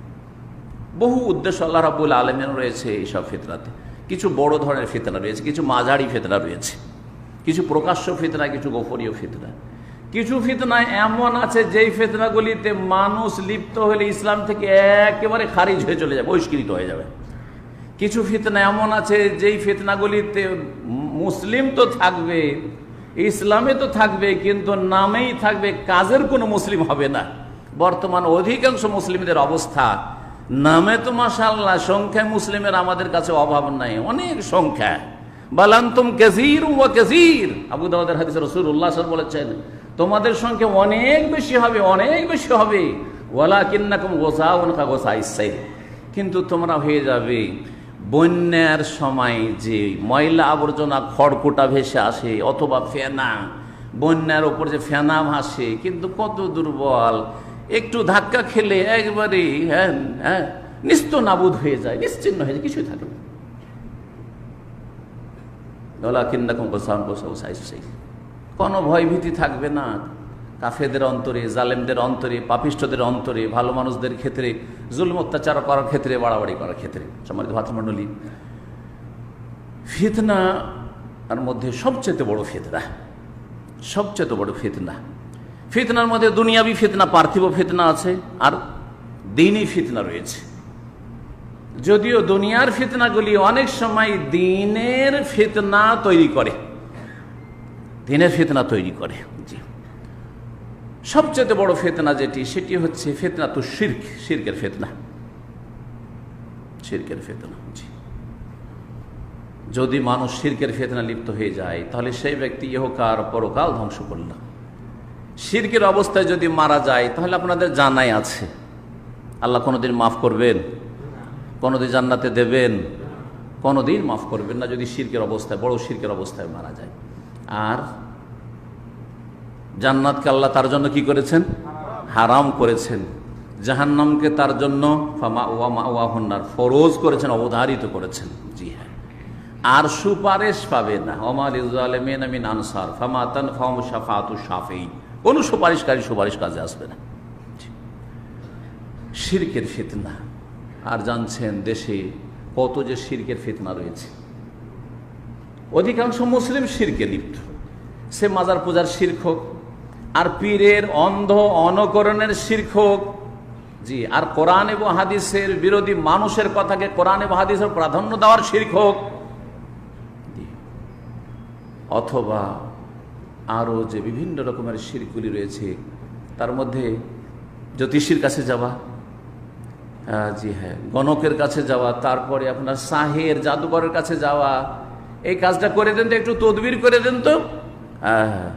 বহু উদ্দেশ্য আল্লাহ রাব্বুল আলামিন রয়েছে এইসব ফিতনাতে। কিছু বড় ধরনের ফিতনা রয়েছে, কিছু মাঝারি ফিতনা রয়েছে, কিছু প্রকাশ্য ফিতনা, কিছু গোপনীয় ফিতনা। কিছু ফিতনা এমন আছে যেই ফিতনাগুলিতে মানুষ লিপ্ত হলে ইসলাম থেকে একেবারে খারিজ হয়ে চলে যাবে, বহিষ্কৃত হয়ে যাবে। কিছু ফিতনা এমন আছে যেই ফিতনাগুলিতে মুসলিম তো থাকবে, ইসলামে তো থাকবে, কিন্তু নামেই থাকবে, কাজের কোনো মুসলিম হবে না। বর্তমান অধিকাংশ মুসলিমদের অবস্থা, নামে তো মাশাআল্লাহ সংখ্যায় মুসলিমের আমাদের কাছে অভাব নাই, অনেক সংখ্যা। বালান্তুম কাসীরুম ওয়া কাসীর, আবু দাউদের হাদিসে রাসূলুল্লাহ সাল্লাল্লাহু আলাইহি ওয়াসাল্লাম বলেছেন, তোমাদের সংখ্যা অনেক বেশি হবে, অনেক বেশি হবে। ওয়ালাকিন্নাকুম গুসাউন কাগুসাইস সাইল, কিন্তু তোমরা হয়ে যাবে বন্যার সময় যে ময়লা আবর্জনা খড়কুটা ভেসে আসে, অথবা ফেনা, বন্যার ওপর যে ফেনা ভাসে, কিন্তু কত দুর্বল, একটু ধাক্কা খেলে একবারে নিস্ত নাবুদ হয়ে যায়, নিশ্চিন্ন হয়ে যায়, কিছুই থাকে না। কোনো ভয়ভীতি থাকবে না কাফেরদের অন্তরে, জালেমদের অন্তরে, পাপিষ্ঠদের অন্তরে, ভালো মানুষদের ক্ষেত্রে, জুলম অত্যাচার করার ক্ষেত্রে, বাড়াবাড়ি করার ক্ষেত্রে। সম্মানিত ভাতৃমণ্ডলী, ফিতনার মধ্যে সবচেয়ে বড় ফিতনা, সবচেয়ে বড় ফিতনা, ফিতনার মধ্যে দুনিয়াবি ফিতনা, পার্থিব ফিতনা আছে, আর দ্বীনি ফিতনা রয়েছে। যদিও দুনিয়ার ফিতনাগুলি অনেক সময় দ্বীনের ফিতনা তৈরি করে, দ্বীনের ফিতনা তৈরি করে। জি, সবচেয়ে বড় ফিতনা যেটি, সেটি হচ্ছে ফিতনা তো শিরক, শিরকের ফিতনা, শিরকের ফিতনা। জি, যদি মানুষ শিরকের ফিতনা লিপ্ত হয়ে যায়, তাহলে সেই ব্যক্তি ইহকাল পরকাল ধ্বংস করল। শিরকের অবস্থায় যদি মারা যায়, তাহলে আপনাদের জানাই আছে, আল্লাহ কোনোদিন মাফ করবেন? কোনোদিন জান্নাতে দেবেন? কোনোদিন মাফ করবেন না, যদি শিরকের অবস্থায়, বড় শিরকের অবস্থায় মারা যায়। আর জান্নাতকে আল্লাহ তার জন্য কি করেছেন? হারাম করেছেন। জাহান্নামকে তার জন্য ফরজ করেছেন, অবধারিত করেছেন। জি হ্যাঁ। আর সুপারিশ পাবে না। আনসার ফামা তানফাহুম শাফাআতুশ শাফিঈন, কোন সুপারিশকারী সুপারিশ কাজে আসবে না। শিরকের ফিতনা, আর জানছেন দেশে কত যে শিরকের ফিতনা রয়েছে। অধিকাংশ মুসলিম শিরকে লিপ্ত, সে মাজার পূজার শিরক হোক, আর পীরের অন্ধ অনুকরণের শিরক হোক। জি, আর কোরআন এবং হাদিসের বিরোধী মানুষের কথাকে কোরআন এবং হাদিসের প্রাধান্য দেওয়ার শিরক হোক, অথবা আরও যে বিভিন্ন রকমের শিরকগুলি রয়েছে, তার মধ্যে জ্যোতিষীর কাছে যাওয়া, জি হ্যাঁ, গণকের কাছে যাওয়া, তারপরে আপনার সাহের জাদুকরের কাছে যাওয়া, এই কাজটা করে দেন তো, একটু তদবির করে দেন তো, হ্যাঁ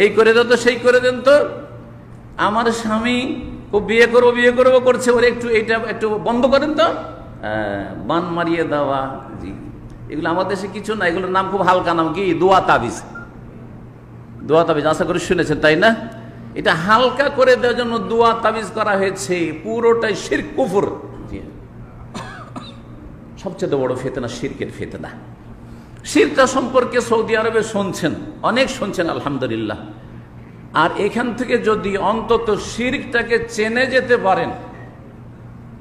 এই করে দেন তো, সেই করে দেন তো, আমার স্বামী ও বিয়ে করবো করছে, ওর একটু এইটা একটু বন্ধ করেন তো, বান মারিয়ে দেওয়া। জি, এগুলো আমাদের দেশে কিছু না, এগুলোর নাম খুব হালকা নাম, কি দোয়া তাবিজ। দোয়া তাবিজ আশা করি শুনেছেন, তাই না? এটা হালকা করে দেওয়ার জন্য দোয়া তাবিজ করা হয়েছে, পুরোটাই শিরক কুফর। সবচেয়ে বড় ফিতনা শিরকের ফিতনা। শিরকটা সম্পর্কে সৌদি আরবে শুনছেন, অনেক শুনছেন আলহামদুলিল্লাহ। আর এখান থেকে যদি অন্তত শিরকটাকে চেনে যেতে পারেন,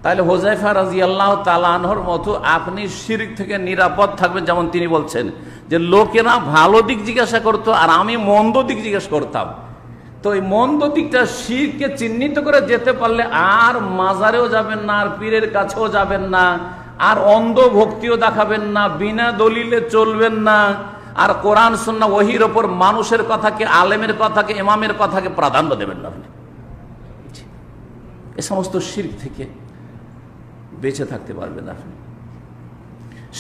তাহলে হুযায়ফা রাদিয়াল্লাহু তাআলা আনহুর মতো আপনি শিরক থেকে নিরাপদ থাকবেন। যেমন তিনি বলছেন যে লোকেরা ভালো দিক জিজ্ঞাসা করতো আর আমি মন্দ দিক জিজ্ঞাসা করতাম, তো এই মন্দ দিকটা শিরকে চিহ্নিত করে যেতে পারলে আর মাজারেও যাবেন না, আর পীরের কাছেও যাবেন না, আর অন্ধ ভক্তিও দেখাবেন না, বিনা দলিলে চলবেন না, আর কোরআন সুন্নাহ ওহীর ওপর মানুষের কথাকে, আলেমের কথাকে, ইমামের কথাকে প্রাধান্য দেবেন না। আপনি এ সমস্ত শিরক থেকে বেঁচে থাকতে পারবেন আপনি।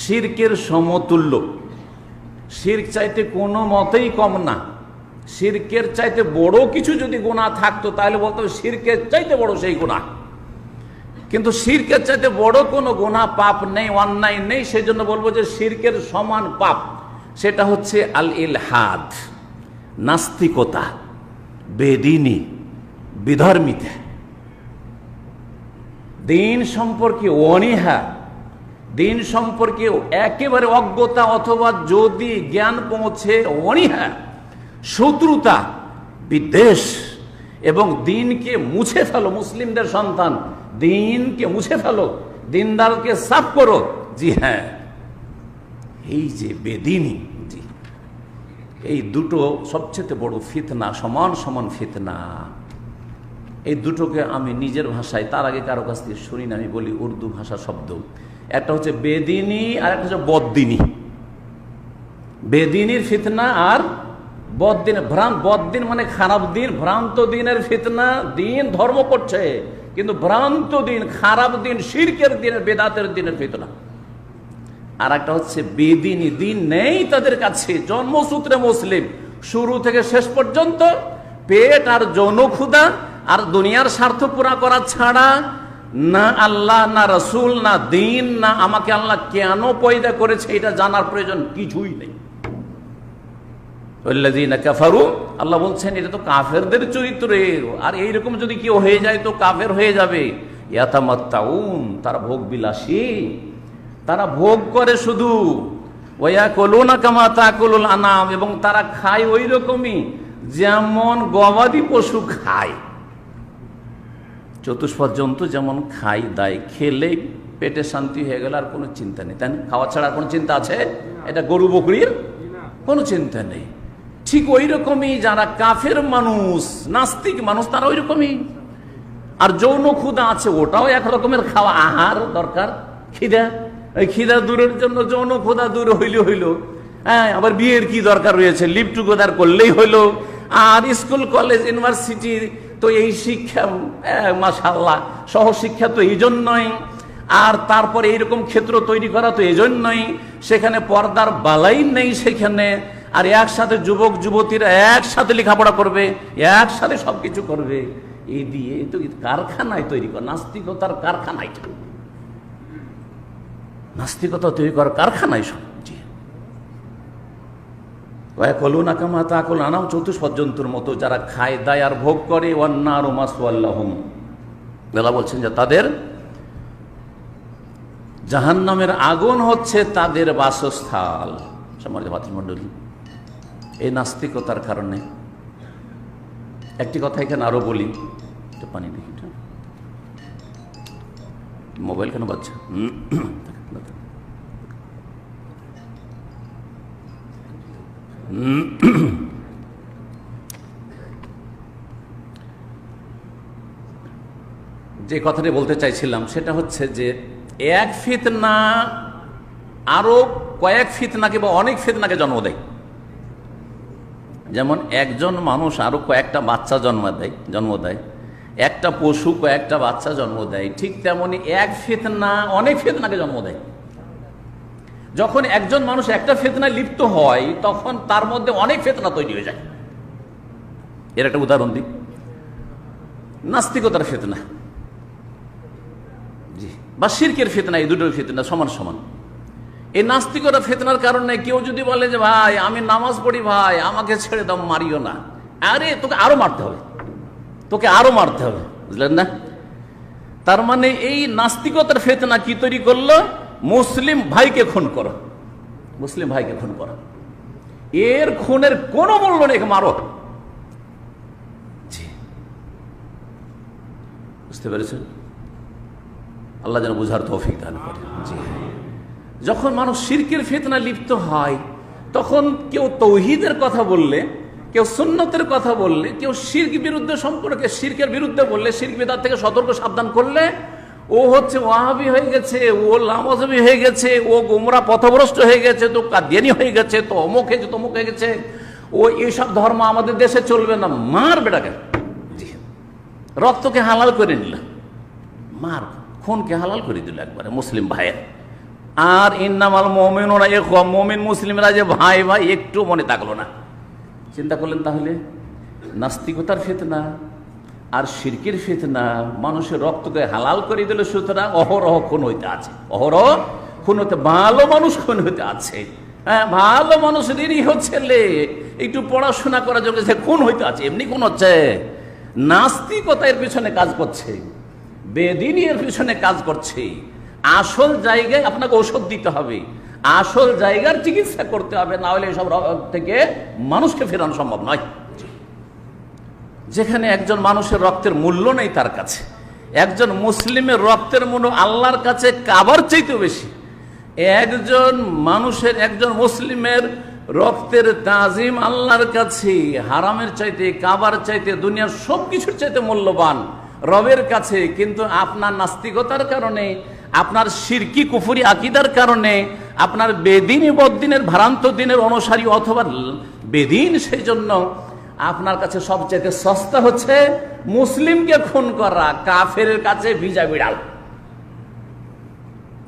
শিরকের সমতুল্য, শিরক চাইতে কোনো মতেই কম না। শিরকের চাইতে বড় কিছু যদি গুনাহ থাকতো তাহলে বলতো শিরকের চাইতে বড় সেই গুনাহ, কিন্তু শিরকের চাইতে বড় কোনো গুনাহ পাপ নেই, অন্যায় নেই। সেই জন্য বলবো যে শিরকের সমান পাপ, সেটা হচ্ছে আল ইলহাদ, নাস্তিকতা, বেদিনী, বিধর্মিতা, দিন সম্পর্কে অনীহা, দিন সম্পর্কে একেবারে অজ্ঞতা, অথবা যদি জ্ঞান পৌঁছে অনীহা, শত্রুতা, বিদ্বেষ, এবং দিনকে মুছে ফেলো। মুসলিমদের সন্তান, দিনকে মুছে ফেলো, দিনদারকে সাফ করো। জি হ্যাঁ, এই যে বেদিনী, জি, এই দুটো সবচেয়ে বড় ফিতনা, সমান সমান ফিতনা। এই দুটোকে আমি নিজের ভাষায়, তার আগে কারো কাছ থেকে শুনি না, আমি বলি উর্দু ভাষা শব্দ। একটা হচ্ছে বেদিনী আর একটা হচ্ছে বদ্দিনী। বেদিনীর ফিতনা আর বদ্দিন, বদ্দিন মানে খারাপ দিন, ভ্রান্ত দিনের ফিতনা। দিন ধর্ম করছে কিন্তু ভ্রান্ত দিন, খারাপ দিন, শিরকের দিনের, বেদাতের দিনের ফিতনা। আর একটা হচ্ছে বেদিনী, দিন নেই তাদের কাছে, জন্মসূত্রে মুসলিম, শুরু থেকে শেষ পর্যন্ত পেট আর যৌন ক্ষুধা আর দুনিয়ার স্বার্থ পুরা করা ছাড়া না আল্লাহ, না রসুল, না দিন, না আমাকে আল্লাহ কেন পয়দা করেছে এটা জানার প্রয়োজন কিছুই নেই। আল্লাহ বলছেন এটা তো কাফেরদের চরিত্রের, আর এইরকম যদি কেউ হয়ে যায় তো কাফের হয়ে যাবে। ইয়াতামাত্তাউন, তারা ভোগ বিলাসী, তারা ভোগ করে শুধু। ওয়ায়াকুলুনা কামা তাকুলুল আনাম, এবং তারা খায় ওই রকমই যেমন গবাদি পশু খায়। চতুষ্পদ জন্তু যেমন খাই দায়, খেলে পেটে শান্তি হয়ে গেল, আর কোনো চিন্তা নেই। তাই না? খাওয়া ছাড়া কোনো চিন্তা আছে? এটা গরু বকরির কোনো চিন্তা নেই। ঠিক ওই রকমই যারা কাফের মানুষ, নাস্তিক মানুষ, তারা ওই রকমই। আর যৌন ক্ষুধা আছে, ওটাও এক রকমের খাওয়া, আহার দরকার, খিদা। ওই খিদা দূরের জন্য যৌন ক্ষুধা দূর হইল। হ্যাঁ, আবার বিয়ের কি দরকার রয়েছে? লিভ টুগেদার করলেই হইলো। আর স্কুল কলেজ ইউনিভার্সিটি তো এই শিক্ষা, মাশাআল্লাহ, সহশিক্ষা তো এই জন্যই। আর তারপরে এইরকম ক্ষেত্র তৈরি করা তো এই জন্যই। সেখানে পর্দার বালাই নেই সেখানে। আর একসাথে যুবক যুবতীরা একসাথে লেখাপড়া করবে, একসাথে সবকিছু করবে। এই দিয়ে তো কারখানায় তৈরি করা, নাস্তিকতার কারখানায়, নাস্তিকতা তৈরি করার কারখানায় সব। ওয়াকুলুনা কামা তাকুলুন আনাম, চতুষ্পদ জন্তুর মতো যারা খায় দায় আর ভোগ করে। ওয়ান্নারু মাসওয়াল্লাহুম, আল্লাহ বলছেন যে তাদের জাহান্নামের আগুন হচ্ছে তাদের বাসস্থল। সম্মানিত ভাতৃমণ্ডলী, এই নাস্তিকতার কারণে একটি কথা এখানে আরো বলি, পানি দেখি, মোবাইল কেন বাজছে? যে কথাটি বলতে চাইছিলাম সেটা হচ্ছে যে এক ফিতনা আরো কয়েক ফিতনাকে বা অনেক ফিতনাকে জন্ম দেয়। যেমন একজন মানুষ আরো কয়েকটা বাচ্চা জন্ম দেয়, একটা পশু কয়েকটা বাচ্চা জন্ম দেয়, ঠিক তেমনি এক ফিতনা অনেক ফিতনাকে জন্ম দেয়। যখন একজন মানুষ একটা ফিতনায় লিপ্ত হয় তখন তার মধ্যে অনেক ফিতনা তৈরি হয়ে যায়। এর একটা উদাহরণ দিই, নাস্তিকতার ফিতনা বা শিরকের ফিতনা, এই দুটোর ফিতনা সমান সমান। এই নাস্তিকতার ফিতনার কারণে কেউ যদি বলে যে ভাই আমি নামাজ পড়ি, ভাই আমাকে ছেড়ে দাও, মারিও না, আরে তোকে আরো মারতে হবে, তোকে আরো মারতে হবে, বুঝলেন না? তার মানে এই নাস্তিকতার ফিতনা কি তৈরি করলো? মুসলিম ভাইকে খুন করো, মুসলিম ভাইকে খুন করো, এর খুনের কোনো মূল্য নেই, মারো। বুঝতে পেরেছেন? আল্লাহ যেন বুঝার তৌফিক দান করে। যখন মানুষ শিরকের ফিতনা লিপ্ত হয় তখন কেউ তৌহিদের কথা বললে, কেউ সুন্নতের কথা বললে, কেউ শিরক বিরুদ্ধে সম্পর্কে শিরকের বিরুদ্ধে বললে, শিরক বিদআত থেকে সতর্ক সাবধান করলে ও হচ্ছে ওয়াহাবি হয়ে গেছে, ও লামাজবি হয়ে গেছে, ও গোমরা পথভ্রষ্ট হয়ে গেছে, তো কাদিয়ানি হয়ে গেছে, তো অমুক হয়েছে, তমুক হয়ে গেছে, ও এইসব ধর্ম আমাদের দেশে চলবে না, মার বেটাকে। রক্তকে হালাল করে নিল, মার, খুনকে হালাল করে দিল একবারে মুসলিম ভাইয়ের। আর ইন্নামাল মুমিনুনা ইখওয়া, মুমিন মুসলিমরা যে ভাই ভাই একটু মনে থাকলো না। চিন্তা করলেন তাহলে নাস্তিকতার ফিতনা আর শিরকের ফিতনা মানুষের রক্তকে হালাল করে দিল, সুতরাং অহরহ খুন হইতে আছে, অহরহ খুন হতে, ভালো মানুষ খুন হইতে আছে। হ্যাঁ, ভালো মানুষেরই হচ্ছে একটু পড়াশোনা করার জন্য সে খুন হইতে আছে, এমনি খুন হচ্ছে। নাস্তিকতা এর পিছনে কাজ করছে, বেদিনী এর পিছনে কাজ করছে। আসল জায়গায় আপনাকে ঔষধ দিতে হবে, আসল জায়গার চিকিৎসা করতে হবে, না হলে এসব থেকে মানুষকে ফেরানো সম্ভব নয়। যেখানে একজন মানুষের রক্তের মূল্য নেই তার কাছে, একজন মুসলিমের রক্তের মূল্য আল্লাহর কাছে কাবার চাইতেও বেশি। একজন মানুষের, একজন মুসলিমের রক্তের তাজিম আল্লাহর কাছে হারামের চাইতে, কাবার চাইতে, দুনিয়ার সবকিছুর চাইতে মূল্যবান রবের কাছে। কিন্তু আপনার নাস্তিকতার কারণে, আপনার শিরকি কুফরি আকীদার কারণে, আপনার বেদিনী বদ্দিনের ভ্রান্ত দিনের অনুসারী অথবা বেদিন, সেই জন্য আপনার কাছে সবচেয়ে সস্তা হচ্ছে মুসলিমকে খুন করা, কাফের কাছে ভিজা বিড়াল।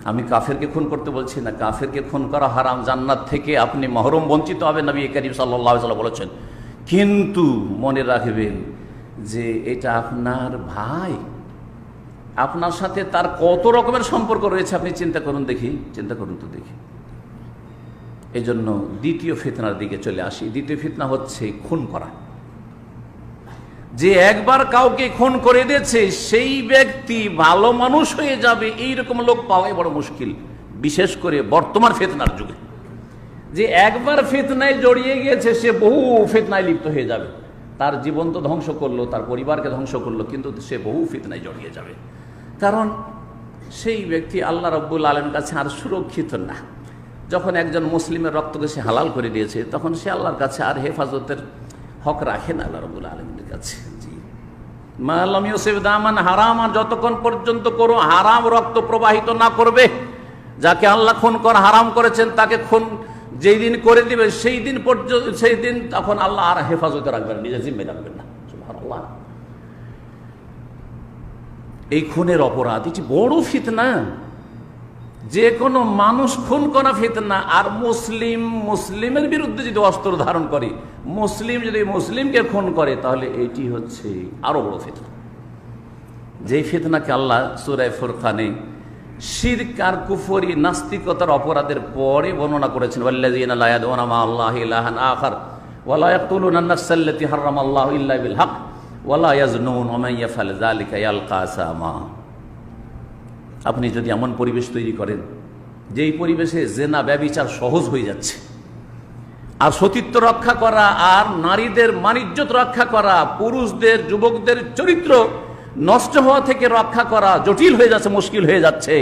আমি কাফেরকে খুন করতে বলছি না, কাফেরকে খুন করা হারাম, জান্নাত থেকে আপনি মহরুম, বঞ্চিত হবেন, নবী করিম সাল্লাল্লাহু আলাইহি ওয়াসাল্লাম বলেছেন। কিন্তু মনে রাখবেন যে এটা আপনার ভাই, আপনার সাথে তার কত রকমের সম্পর্ক রয়েছে আপনি চিন্তা করুন দেখি, চিন্তা করুন তো দেখি। এই জন্য দ্বিতীয় ফিতনার দিকে চলে আসি। দ্বিতীয় ফিতনা হচ্ছে খুন করা। যে একবার কাউকে খুন করে দিয়েছে সেই ব্যক্তি ভালো মানুষ হয়ে যাবে, এইরকম লোক পাওয়াই বড় মুশকিল, বিশেষ করে বর্তমান ফিতনার যুগে। যে একবার ফিতনায় জড়িয়ে গিয়েছে সে বহু ফিতনায় লিপ্ত হয়ে যাবে, তার জীবন তো ধ্বংস করলো, তার পরিবারকে ধ্বংস করলো, কিন্তু সে বহু ফিতনায় জড়িয়ে যাবে। কারণ সেই ব্যক্তি আল্লাহ রাব্বুল আলামিনের কাছে আর সুরক্ষিত না। যখন একজন মুসলিমের রক্তকে সে হালাল করে দিয়েছে তখন সে আল্লাহর কাছে আর হেফাজতের হক রাখে না আল্লাহ রাব্বুল আলামিনের কাছে। জি, মা লাম ইউসিব দামান হারাম, যতক্ষণ পর্যন্ত করো হারাম রক্ত প্রবাহিত না করবে, যাকে আল্লাহ খুন করা হারাম করেছেন তাকে খুন যেই দিন করে দিবে সেই দিন পর্যন্ত, সেই দিন তখন আল্লাহ আর হেফাজতে রাখবেন, নিজের জিম্মে রাখবেন না। সুবহানাল্লাহ। এই খুনের অপরাধ এটি বড় ফিতনা, যে কোনো মানুষ খুন করা ফিতনা। আর মুসলিমের বিরুদ্ধে যদি অস্ত্র ধারণ করে, মুসলিম যদি মুসলিমকে খুন করে, তাহলে এটি হচ্ছে আরো বড় ফিতনা। যে ফিতনাকে আল্লাহ সূরা ফুরকানে শিরক আর কুফরি নাস্তিকতার অপরাধের পরে বর্ণনা করেছেন ওয়াল্লাযীনা লা ইয়াদউনা মা আল্লাহি ইলাহান আখার ওয়া লা ইয়াকতুলুনা আন-নাফসাল্লাতী হারামাল্লাহু ইল্লা বিল হক ওয়া লা ইয়াজনুন ওয়া মান ইয়াফআল যালিকা ইয়ালকা আসামা। আপনি যদি এমন পরিবেশ তৈরি করেন যেই পরিবেশে জিনা ব্যভিচার সহজ হয়ে যাচ্ছে, আর সতীত্ব রক্ষা করা আর নারীদের মানিজ্যত রক্ষা করা, পুরুষদের যুবকদের চরিত্র নষ্ট হওয়া থেকে রক্ষা করা জটিল হয়ে যাচ্ছে, মুশকিল হয়ে যাচ্ছে,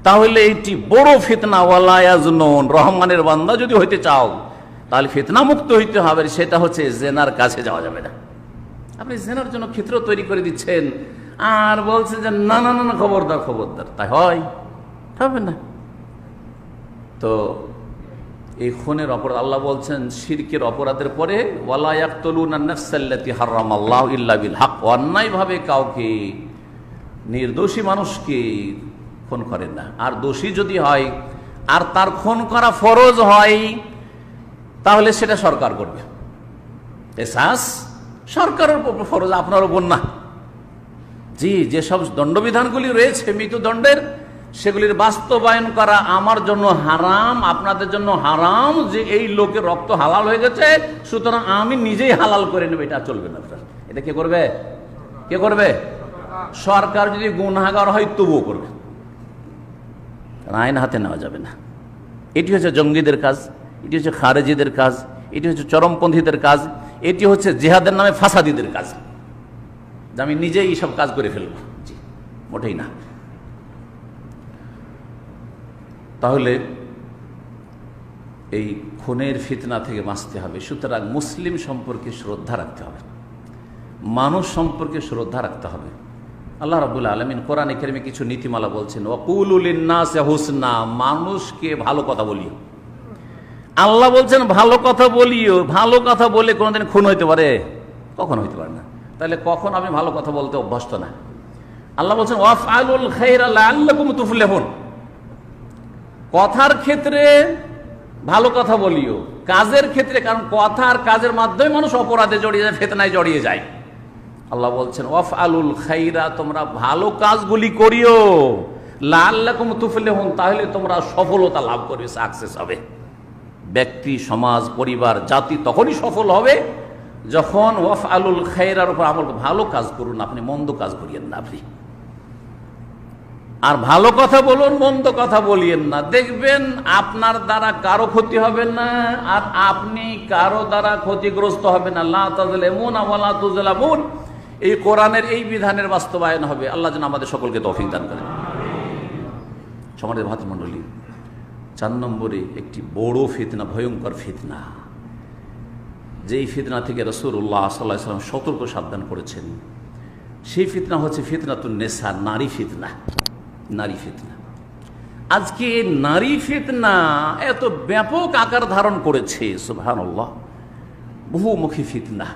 তাহলে এইটি বড় ফিতনা। ওয়ালা ইয়াজনুন, রহমানের বান্দা যদি হইতে চাও তাহলে ফিতনা মুক্ত হইতে হবে। সেটা হচ্ছে জেনার কাছে যাওয়া যাবে না। আপনি জেনার জন্য ক্ষেত্র তৈরি করে দিচ্ছেন আর বলছেন যে না না না খবরদার খবরদার, তাই হয় হবে না। তো এই খুনের অপরাধ আল্লাহ বলছেন শিরকের অপরাধের পরে ওয়ালা ইয়াকতুলুনা আন-নাফসাল্লাতী হারামাল্লাহু ইল্লা বিল হক, অন্যায়ভাবে কাউকে নির্দোষী মানুষকে খুন করেন না। আর দোষী যদি হয় আর তার খুন করা ফরজ হয় তাহলে সেটা সরকার করবে। এসাস সরকারের উপর ফরজ, আপনার উপর না। জি, যেসব দণ্ডবিধানগুলি রয়েছে মৃত্যুদণ্ডের, সেগুলির বাস্তবায়ন করা আমার জন্য হারাম, আপনাদের জন্য হারাম। যে এই লোকের রক্ত হালাল হয়ে গেছে, সুতরাং আমি নিজেই হালাল করে নেব, এটা চলবে না। এটা কে করবে? কে করবে? সরকার যদি গুনাহগার হয় তবুও করবে, আইন হাতে নেওয়া যাবে না। এটি হচ্ছে জঙ্গিদের কাজ, এটি হচ্ছে খারেজিদের কাজ, এটি হচ্ছে চরমপন্থীদের কাজ, এটি হচ্ছে জিহাদের নামে ফাসাদিদের কাজ। আমি নিজেই সব কাজ করে ফেলব, জি, মোটেই না। তাহলে এই খুনের ফিতনা থেকে বাঁচতে হবে। সুতরাং মুসলিম সম্পর্কে শ্রদ্ধা রাখতে হবে, মানুষ সম্পর্কে শ্রদ্ধা রাখতে হবে। আল্লাহ রাব্বুল আলামিন কোরআনে কারিমে কিছু নীতিমালা বলছেন, ওয়াকুলু লিন-নাসি হুসনা, মানুষকে ভালো কথা বলিও। আল্লাহ বলছেন ভালো কথা বলিও। ভালো কথা বলে কোনোদিন খুন হইতে পারে? কখন হইতে পারে না। তাহলে কখন আমি ভালো কথা বলতে অভ্যস্ত না? আল্লাহ বলছেন ওয়াফআলুল খায়রা লাআল্লাকুম তুফলিহুন, কথার ক্ষেত্রে ভালো কথা বলিও, কাজের ক্ষেত্রে, কারণ কথা আর কাজের মাধ্যমে মানুষ অপরাধে জড়িয়ে যায়, ফিতনায় জড়িয়ে যায়। আল্লাহ বলছেন ওয়াফআলুল খায়রা, তোমরা ভালো কাজগুলি করিও, লাআল্লাকুম তুফলিহুন, তাহলে তোমরা সফলতা লাভ করবে, সাকসেস হবে। ব্যক্তি, সমাজ, পরিবার, জাতি তখনই সফল হবে যখন ওয়াফআলুল খায়রার উপর আমল, ভালো কাজ করুন, আপনি মন্দ কাজ করিয়েন না। আপনি আর ভালো কথা বলুন, মন্দ কথা বলিয়েন না। দেখবেন আপনার দ্বারা কারো ক্ষতি হবে না, আর আপনি কারো দ্বারা ক্ষতিগ্রস্ত হবে না। লা তাযলিমুনা ওয়া লা তুযলামুন, এই কোরআনের এই বিধানের বাস্তবায়ন হবে। আল্লাহ যেন আমাদের সকলকে তৌফিক দান করেন। সম্মানিত ভাতৃমণ্ডলী, 4 নম্বরে একটি বড় ফিতনা, ভয়ঙ্কর ফিতনা, যেই ফিতনা থেকে রাসূলুল্লাহ সাল্লাল্লাহু আলাইহি ওয়াসাল্লাম সতর্ক সাবধান করেছেন, সেই ফিতনা হচ্ছে ফিতনাতুন নিসা, নারী ফিতনা। নারী ফিতনা, আজকে নারী ফিতনা এত ব্যাপক আকার ধারণ করেছে, সুবহানাল্লাহ, বহুমুখী ফিতনা।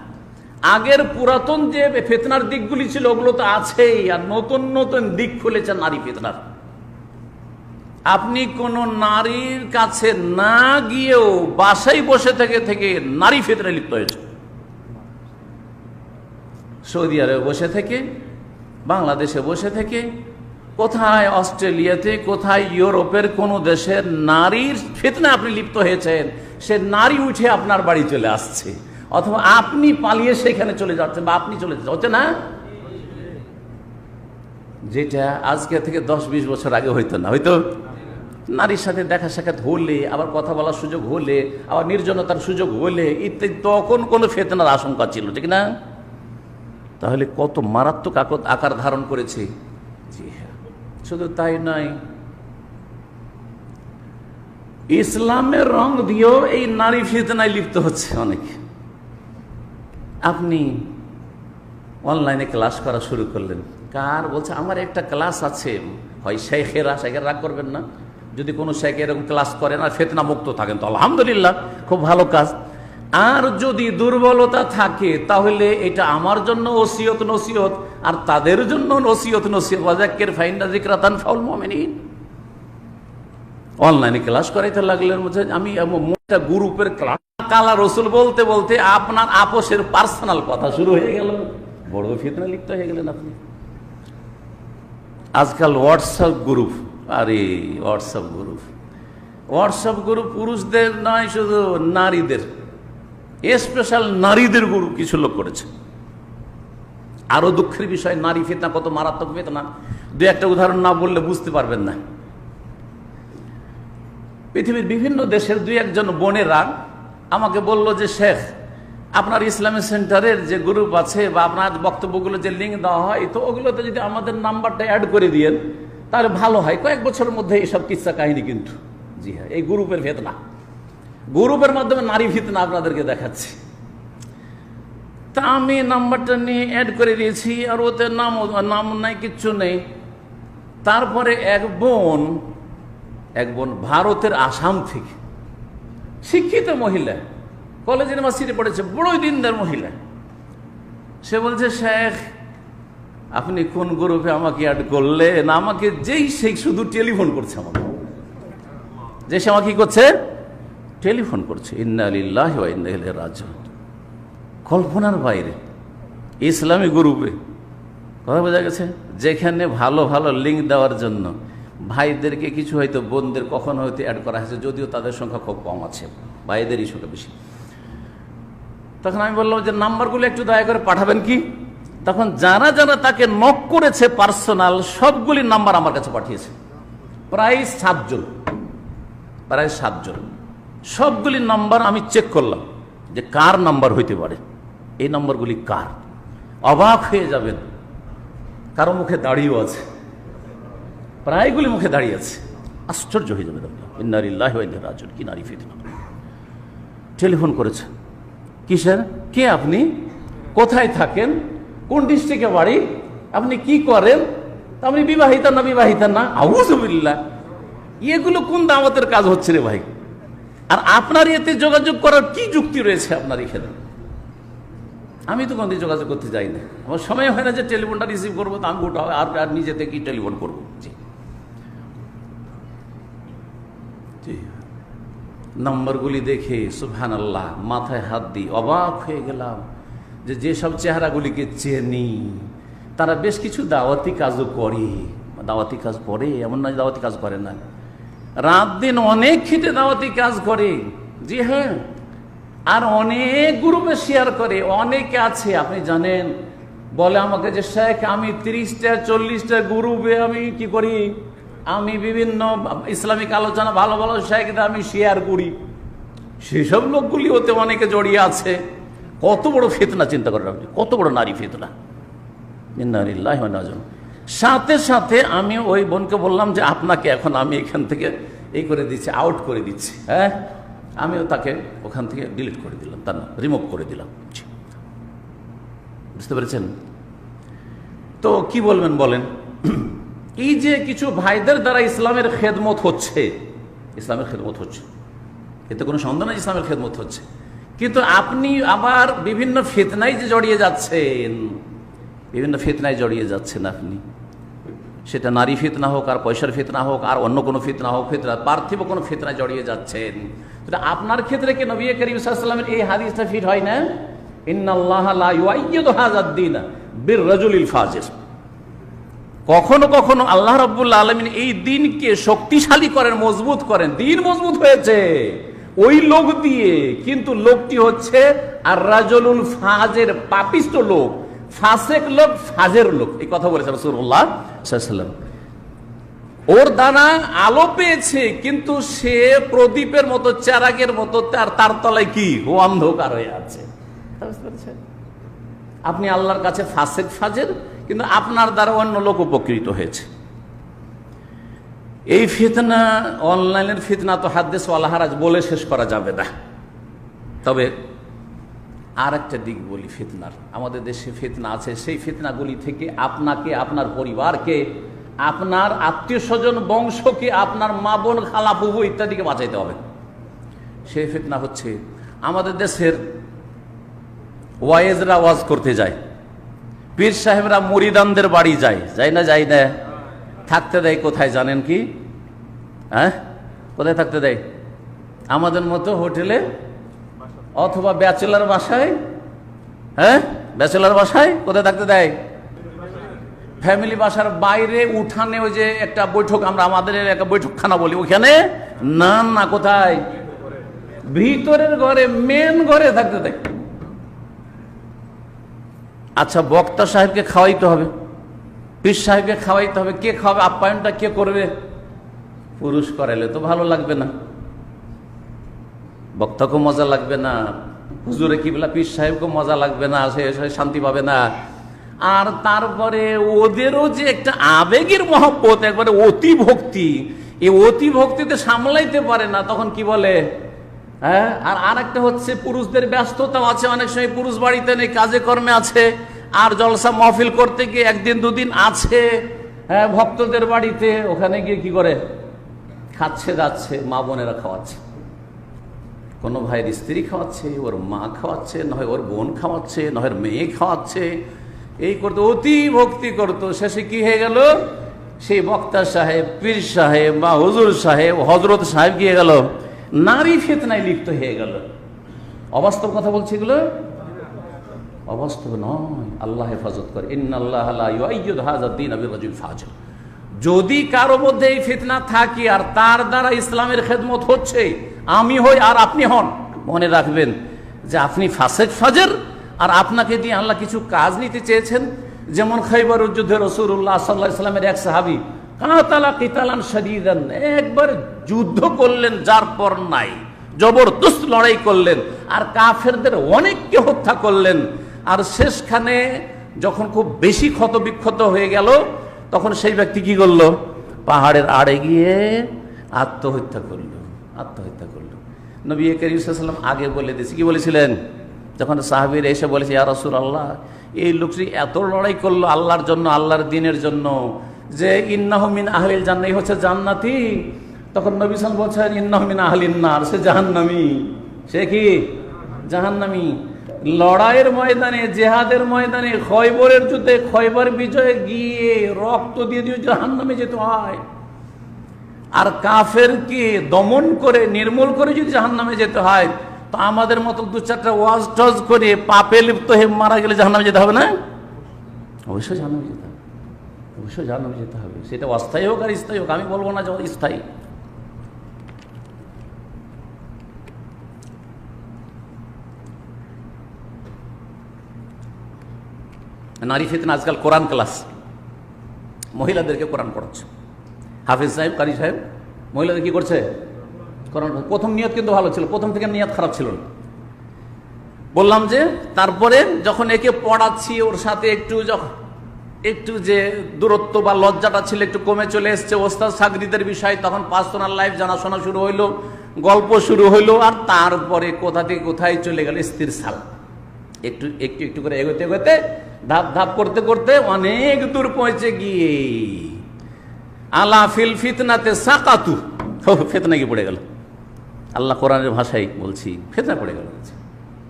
আগের পুরাতন যে ফিতনার দিকগুলি ছিল ওগুলো তো আছেই, আর নতুন নতুন দিক খুলেছে নারী ফিতনার। আপনি কোন নারীর কাছে না গিয়েও বাসায় বসে থেকে নারী ফিতনায় লিপ্ত হয়েছে। সৌদি আরবে বসে থেকে, বাংলাদেশে বসে থেকে, কোথায় অস্ট্রেলিয়াতে, কোথায় ইউরোপের কোন দেশের নারীর ফিতনায় আপনি লিপ্ত হয়েছেন, সে নারী উঠে আপনার বাড়ি চলে আসছে, অথবা আপনি পালিয়ে সেখানে চলে যাচ্ছেন, বা আপনি চলে যাচ্ছেন, হচ্ছে না? যেটা আজকে থেকে 10-20 বছর আগে হইতো না। হয়তো নারীর সাথে দেখা সাক্ষাৎ হলে, আবার কথা বলার সুযোগ হলে, আবার নির্জনতার সুযোগ হলে ইত্যাদি, তখন কোনো ফিতনার আশঙ্কা ছিল, ঠিক না? তাহলে কত মারাত্মক আকার ধারণ করেছে। জি হ্যাঁ, শুধু তাই নয়, ইসলামের রং দিয়েও এই নারী ফিতনায় লিপ্ত হচ্ছে অনেকে। আপনি অনলাইনে ক্লাস করা শুরু করলেন, কার বলছে আমার একটা ক্লাস আছে, হয় শেখেরা, রাগ করবেন না যদি কোনো শেখ এরকম ক্লাস করেন আর ফিতনা মুক্ত থাকেন তো আলহামদুলিল্লাহ, খুব ভালো কাজ। আর যদি দুর্বলতা থাকে তাহলে এটা আমার জন্য ওসিয়ত নসিহত, আর তাদের জন্য ওসিয়ত নসিহত, ওয়াযাক্কির ফাইন্না যিকরা তানফাউল মুমিনিন। অনলাইনে ক্লাস করাইতে লাগলেন, আমি একটা গ্রুপের ক্লাস, কালা রসুল বলতে বলতে আপনার আপোষের পার্সোনাল কথা শুরু হয়ে গেল, বড় ফিতনা লিপ্ত হয়ে গেলেন আপনি। আজকাল হোয়াটসঅ্যাপ গ্রুপ, আরে হোয়াটসঅ্যাপ গ্রুপ পুরুষদের নয়, শুধু নারীদের, স্পেশাল নারীদের গ্রুপ কিছু লোক করেছে। আরো দুঃখের বিষয়, নারী ফিতনা কত মারাত্মক ফিতনা, দু একটা উদাহরণ না বললে বুঝতে পারবেন না। পৃথিবীর বিভিন্ন দেশের দুই একজন বোনেরা আমাকে বলল যে শেখ, আপনার ইসলামিক সেন্টারের যে গ্রুপ আছে বা আপনার বক্তব্যগুলো যে লিঙ্ক দেওয়া হয়, তো ওগুলোতে যদি আমাদের নাম্বারটা অ্যাড করে দিয়েন তাহলে ভালো হয়। কয়েক বছরের মধ্যে এইসব কিচ্ছা কাহিনী কিন্তু, জি হ্যাঁ, এই গ্রুপের ফিতনা, গ্রুপের মাধ্যমে নারী ফিতনা আপনাদেরকে দেখাচ্ছি। তা আমি নাম্বারটা নিয়ে অ্যাড করে দিয়েছি, আর ওতে নাম নাই, কিচ্ছু নেই। তারপরে এক বোন ভারতের আসাম থেকে, শিক্ষিত মহিলা, কলেজ ইউনিভার্সিটি পড়েছে, বড়ই দিনদার মহিলা, সে বলছে শেখ আপনি কোন গ্রুপে আমাকে অ্যাড করলেন? আমাকে যেই সেই শুধু টেলিফোন করছে, আমাকে যে সে আমাকে কি করছে, টেলিফোন করছে। ইন্না লিল্লাহি ওয়া ইন্না ইলাইহি রাজিউন। কল্পনার বাইরে ইসলামী গ্রুপে, কথা বোঝা গেছে, যেখানে ভালো ভালো লিঙ্ক দেওয়ার জন্য ভাইদেরকে কিছু হয়তো বোনদের কখনো হয়তো অ্যাড করা হয়েছে, যদিও তাদের সংখ্যা খুব কম আছে, ভাইদেরই সংখ্যা বেশি। তখন আমি বললাম যে নাম্বারগুলো একটু দয়া করে পাঠাবেন কি? তখন যারা যারা তাকে নক করেছে পার্সোনাল, সবগুলি নাম্বার আমার কাছে পাঠিয়েছে, প্রায় 7 জন। সবগুলি নাম্বার আমি চেক করলাম যে কার নাম্বার হইতে পারে, এই নাম্বারগুলি কার। অবাক হয়ে যাবেন, কারো মুখে দাঁড়িয়েও আছে, প্রায়গুলি মুখে দাঁড়িয়ে আছে, আশ্চর্য হয়ে যাবেন। ইন্না লিল্লাহি ওয়া ইন্না ইলাইহি রাজিউন। কি নারী ফিতনা! টেলিফোন করেছে, কিসের, কে আপনি, কোথায় থাকেন, কোন ডিস্ট্রিক্টে বাড়ি, আপনি কি করেন, আপনি বিবাহিতা না বিবাহিতা না, আউযুবিল্লাহ। এগুলো কোন দাওয়াতের কাজ হচ্ছে রে ভাই? আর আপনার এতে যোগাযোগ করার কি যুক্তি রয়েছে আপনার এখানে? আমি তো কোনদিন যোগাযোগ করতে যাই না, আমার সময় হয় না যে টেলিফোনটা রিসিভ করবো, তো আমি গোটা আর নিজে থেকেই টেলিফোন করবো। জি, নাম্বারগুলি দেখে সুবহানাল্লাহ, মাথায় হাত দিই, অবাক হয়ে গেলাম যে যেসব চেহারাগুলিকে চেনি তারা বেশ কিছু দাওয়াতি কাজও করে। দাওয়াতি কাজ করে এমন না দাওয়াতি কাজ করে না, রাত দিন অনেক খেটে দাওয়াতি কাজ করে। জি হ্যাঁ, আর অনেক গ্রুপে শেয়ার করে। অনেকে আছে আপনি জানেন, বলে আমাকে যে শেখ আমি 30টা 40টা গ্রুপে আমি কি করি, আমি বিভিন্ন ইসলামিক আলোচনা ভালো ভালো শেখদের আমি শেয়ার করি। সেসব লোকগুলি ওতে অনেকে জড়িয়ে আছে। কত বড় ফিতনা চিন্তা করেন আপনি, কত বড় নারী ফিতনা। ইন্না লিল্লাহি ওয়া ইন্না ইলাইহি রাজিউন। সাথে সাথে আমি ওই বোনকে বললাম যে আপনাকে এখন আমি এখান থেকে এই করে দিচ্ছি, আউট করে দিচ্ছি। হ্যাঁ, আমিও তাকে ওখান থেকে ডিলিট করে দিলাম, তার নাম রিমুভ করে দিলাম। বুঝতে পেরেছেন তো? কি বলবেন বলেন? এই যে কিছু ভাইদের দ্বারা ইসলামের খেদমত হচ্ছে, ইসলামের খেদমত হচ্ছে, এতে কোনো সন্দেহ নেই ইসলামের খেদমত হচ্ছে, কিন্তু আপনি আবার বিভিন্ন ফিতনায় যে জড়িয়ে যাচ্ছেন, বিভিন্ন ফিতনায় জড়িয়ে যাচ্ছেন আপনি। সেটা নারী ফিতনা হোক, আর পয়সার ফিতনা হোক, আর অন্য কোনো ফিতনা হোক, ফিতনা পার্থিব কোনো ফিতনায় জড়িয়ে যাচ্ছেন। আপনার ক্ষেত্রে কি নবী করিম সাল্লাল্লাহু আলাইহি ওয়াসাল্লামের এই হাদিসটা ফিট হয় না? ইন্নাল্লাহা লা ইউআইয়িদু হাযাদ দীন বির-রাজুলিল ফাজির। কখনো কখনো আল্লাহ রাব্বুল আলামিন এই দিনকে শক্তিশালী করেন, মজবুত করেন। দিন মজবুত হয়েছে ওই লোক দিয়ে, কিন্তু লোকটি হচ্ছে আর রাজুলুল ফাজির, পাপিষ্ট লোক, ফাসেক লোক, ফাজের লোক। এই কথা বলেছেন রাসূলুল্লাহ সাল্লাল্লাহু আলাইহি ওয়াসাল্লাম। ওর দ্বারা আলো পেয়েছে, কিন্তু সে প্রদীপের মতো, চেরাগের মতো, তার তলায় কি ও অন্ধকার হয়ে আছে। আপনি আল্লাহর কাছে ফাসেক ফাজের, কিন্তু আপনার দ্বারা অন্য লোক উপকৃত হয়েছে। এই ফিতনা, অনলাইনের ফিতনা তো হাদিস ওয়ালা হারাজ বলে শেষ করা যাবে না। তবে আর একটা দিক বলি ফিতনার, আমাদের দেশে ফিতনা আছে, সেই ফিতনাগুলি থেকে আপনাকে, আপনার পরিবারকে, আপনার আত্মীয় স্বজন বংশকে, আপনার মা বোন খালা ফুফু ইত্যাদিকে বাঁচাইতে হবে। সেই ফিতনা হচ্ছে আমাদের দেশের ওয়াইজরা ওয়াজ করতে যায়, পীর সাহেবরা মুরিদানদের বাড়ি যায়, যায় না? যায় না? থাকতে দেয় কোথায় জানেন কি? হ্যাঁ, কোথায় থাকতে দেয়? আমাদের মতো হোটেলে অথবা ব্যাচেলার বাসায়। হ্যাঁ, ব্যাচেলার বাসায় কোথায় থাকতে দেয়? ফ্যামিলি বাসার বাইরে উঠানে ওই যে একটা বৈঠক, আমরা আমাদের একটা বৈঠকখানা বলি, ওখানে না না, কোথায়? ভিতরের ঘরে, মেন ঘরে থাকতে দেখ। আচ্ছা, বক্তা সাহেবকে খাওয়াইতে হবে, পীর সাহেবকে খাওয়াইতে হবে, কে খাওয়াবে? আপ্যায়নটা কে করবে? পুরুষ করাইলে তো ভালো লাগবে না, বক্তাকেও মজা লাগবে না, হুজুরে কিবলা পীর সাহেবকেও মজা লাগবে না, সে শান্তি পাবে না। আর তারপরে ওদেরও যে একটা আবেগের মহব্বত, একবারে অতি ভক্তি, এই অতি ভক্তিতে সামলাইতে পারে না, তখন কি বলে? হ্যাঁ। আর একটা হচ্ছে পুরুষদের ব্যস্ততাও আছে, অনেক সময় পুরুষ বাড়িতে নেই, কাজে কর্মে আছে, আর জলসা মহফিল করতে গিয়ে একদিন দুদিন আছে, হ্যাঁ, ভক্তদের বাড়িতে, ওখানে গিয়ে কি করে? খাচ্ছে যাচ্ছে, মা বোনেরা খাওয়াচ্ছে, কোনো ভাইয়ের স্ত্রী খাওয়াচ্ছে, ওর মা খাওয়াচ্ছে, নয় ওর বোন খাওয়াচ্ছে, নয় মেয়ে খাওয়াচ্ছে, এই করতো, অতি ভক্তি করতো। শেষে কি হয়ে গেল? সেই বক্তা সাহেব, পীর সাহেব বা হুজুর সাহেব, হজরত সাহেব কি হয়ে গেল? নারী ফিতনায় লিপ্ত হয়ে গেল। অবাস্তব কথা বলছি এগুলো, অবাস্তব নয়। আল্লাহ হেফাজত করে। ইন্নাল্লাহা লা ইউআইয়িদু হাযা দ্বীন বিরাজুল ফাজির। যদি কারো মধ্যে এই ফিতনা থাকে আর তার দ্বারা ইসলামের খেদমত হচ্ছে, আমি হই আর আপনি হন, মনে রাখবেন যে আপনি ফাসেক ফাজের, আর আপনাকে দিয়ে আল্লাহ কিছু কাজ নিতে চেয়েছেন। যেমন খাইবারের যুদ্ধে রাসূলুল্লাহ সাল্লাল্লাহু আলাইহি ওয়াসাল্লামের এক সাহাবী কাতালা কিতালান শাদীদান, একবার যুদ্ধ করলেন যার পর নাই, জবরদস্ত লড়াই করলেন, আর কাফেরদের অনেককে হত্যা করলেন। আর শেষখানে যখন খুব বেশি ক্ষত বিক্ষত হয়ে গেল, তখন সেই ব্যক্তি কি করলো? পাহাড়ের আড়ে গিয়ে আত্মহত্যা করলো, আত্মহত্যা করলো। নবী করিম সাল্লাল্লাহু আলাইহি ওয়াসাল্লাম আগে বলে দিয়েছে, কি বলেছিলেন? যখন সাহাবীরা এসে বলেছে, ইয়া রাসূলুল্লাহ, এই লোকটি এত লড়াই করলো আল্লাহর জন্য, আল্লাহর দ্বীনের জন্য, যে ইন্নাহু মিন আহলিল জান্নাহ, হচ্ছে জান্নাতি। তখন নবী সাল্লাল্লাহু আলাইহি ওয়াসাল্লাম বলছেন, ইন্নাহু মিন আহলিন নার, সে জাহান্নামী। সে কি? জাহান্নামী। লড়াইয়ের ময়দানে, জেহাদের ময়দানে, খয়বরের যুদ্ধে, খয়বর বিজয়ে গিয়ে রক্ত দিয়ে দিয়ে জাহান্নামে যেতে হয়। আর কাফেরকে দমন করে, নির্মূল করে যদি জাহান্নামে যেতে হয়, তো আমাদের মতো দু চারটা ওয়াজ টজ করে পাপে লিপ্ত হয়ে মারা গেলে জাহান্নামে যেতে হবে না? অবশ্যই জাহান্নামে যেতে হবে, অবশ্যই জাহান্নামে যেতে হবে। সেটা অস্থায়ী হোক আর স্থায়ী হোক, আমি বলবো না যে স্থায়ী। নারী ফিতনা আজকাল কোরআন ক্লাস, মহিলাদেরকে কোরআন পড়াচ্ছে, হাফিজ সাহেব, কারি সাহেব, মহিলাদের কি করছে? কোরআন। প্রথম নিয়ত কিন্তু ভালো ছিল, প্রথম থেকে নিয়ত খারাপ ছিল না, বললাম যে। তারপরে যখন একে পড়াচ্ছি, ওর সাথে একটু যে দূরত্ব বা লজ্জাটা ছিল একটু কমে চলে এসছে, ওস্তাদ সাগরিদের বিষয়, তখন পার্সোনাল লাইফ জানাশোনা শুরু হইলো, গল্প শুরু হইলো, আর তারপরে কোথা থেকে কোথায় চলে গেল স্থির সাল। একটু একটু একটু করে এগোতে এগোতে, ধাপ ধাপ করতে করতে অনেক দূর পৌঁছে গিয়ে আলা ফিল ফিতনাতে সাকাতু, ফিতনা কি পড়ে গেল। আল্লাহ কোরআনের ভাষায় বলছি, ফিতনা পড়ে গেল।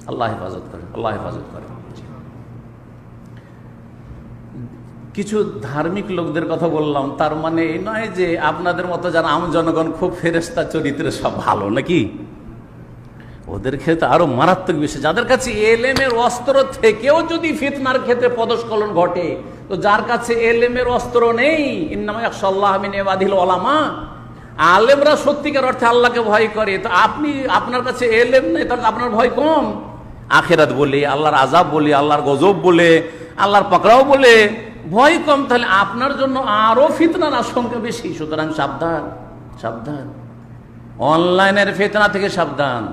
আল্লাহ হেফাজত করে, আল্লাহ হেফাজত করে। কিছু ধার্মিক লোকদের কথা বললাম, তার মানে এই নয় যে আপনাদের মতো যারা আম জনগণ খুব ফেরেশতা চরিত্রে সব ভালো নাকি। ওদের ক্ষেত্রে আরো মারাত্মক বিষয়, যাদের কাছে এলেমের অস্ত্র থেকেও যদি ফিতনার ক্ষেত্রে পদস্খলন ঘটে, তো যার কাছে এলেমের অস্ত্র নেই, ইন্নামা ইয়াখশাল্লাহ মিন ইবাদিল উলামা, আলেমরা সত্যিকার অর্থে আল্লাহকে ভয় করে, তো আপনি, আপনার কাছে এলেম নেই, তাহলে আপনার ভয় কম। আখিরাত বলে, আল্লাহর আযাব বলে, আল্লাহর গজব বলে, আল্লাহর পাকড়াও বলে ভয় কম, তাহলে আপনার জন্য আরো ফিতনার আশঙ্কা বেশি। সুতরাং সাবধান, সাবধান, অনলাইনের ফিতনা থেকে সাবধান।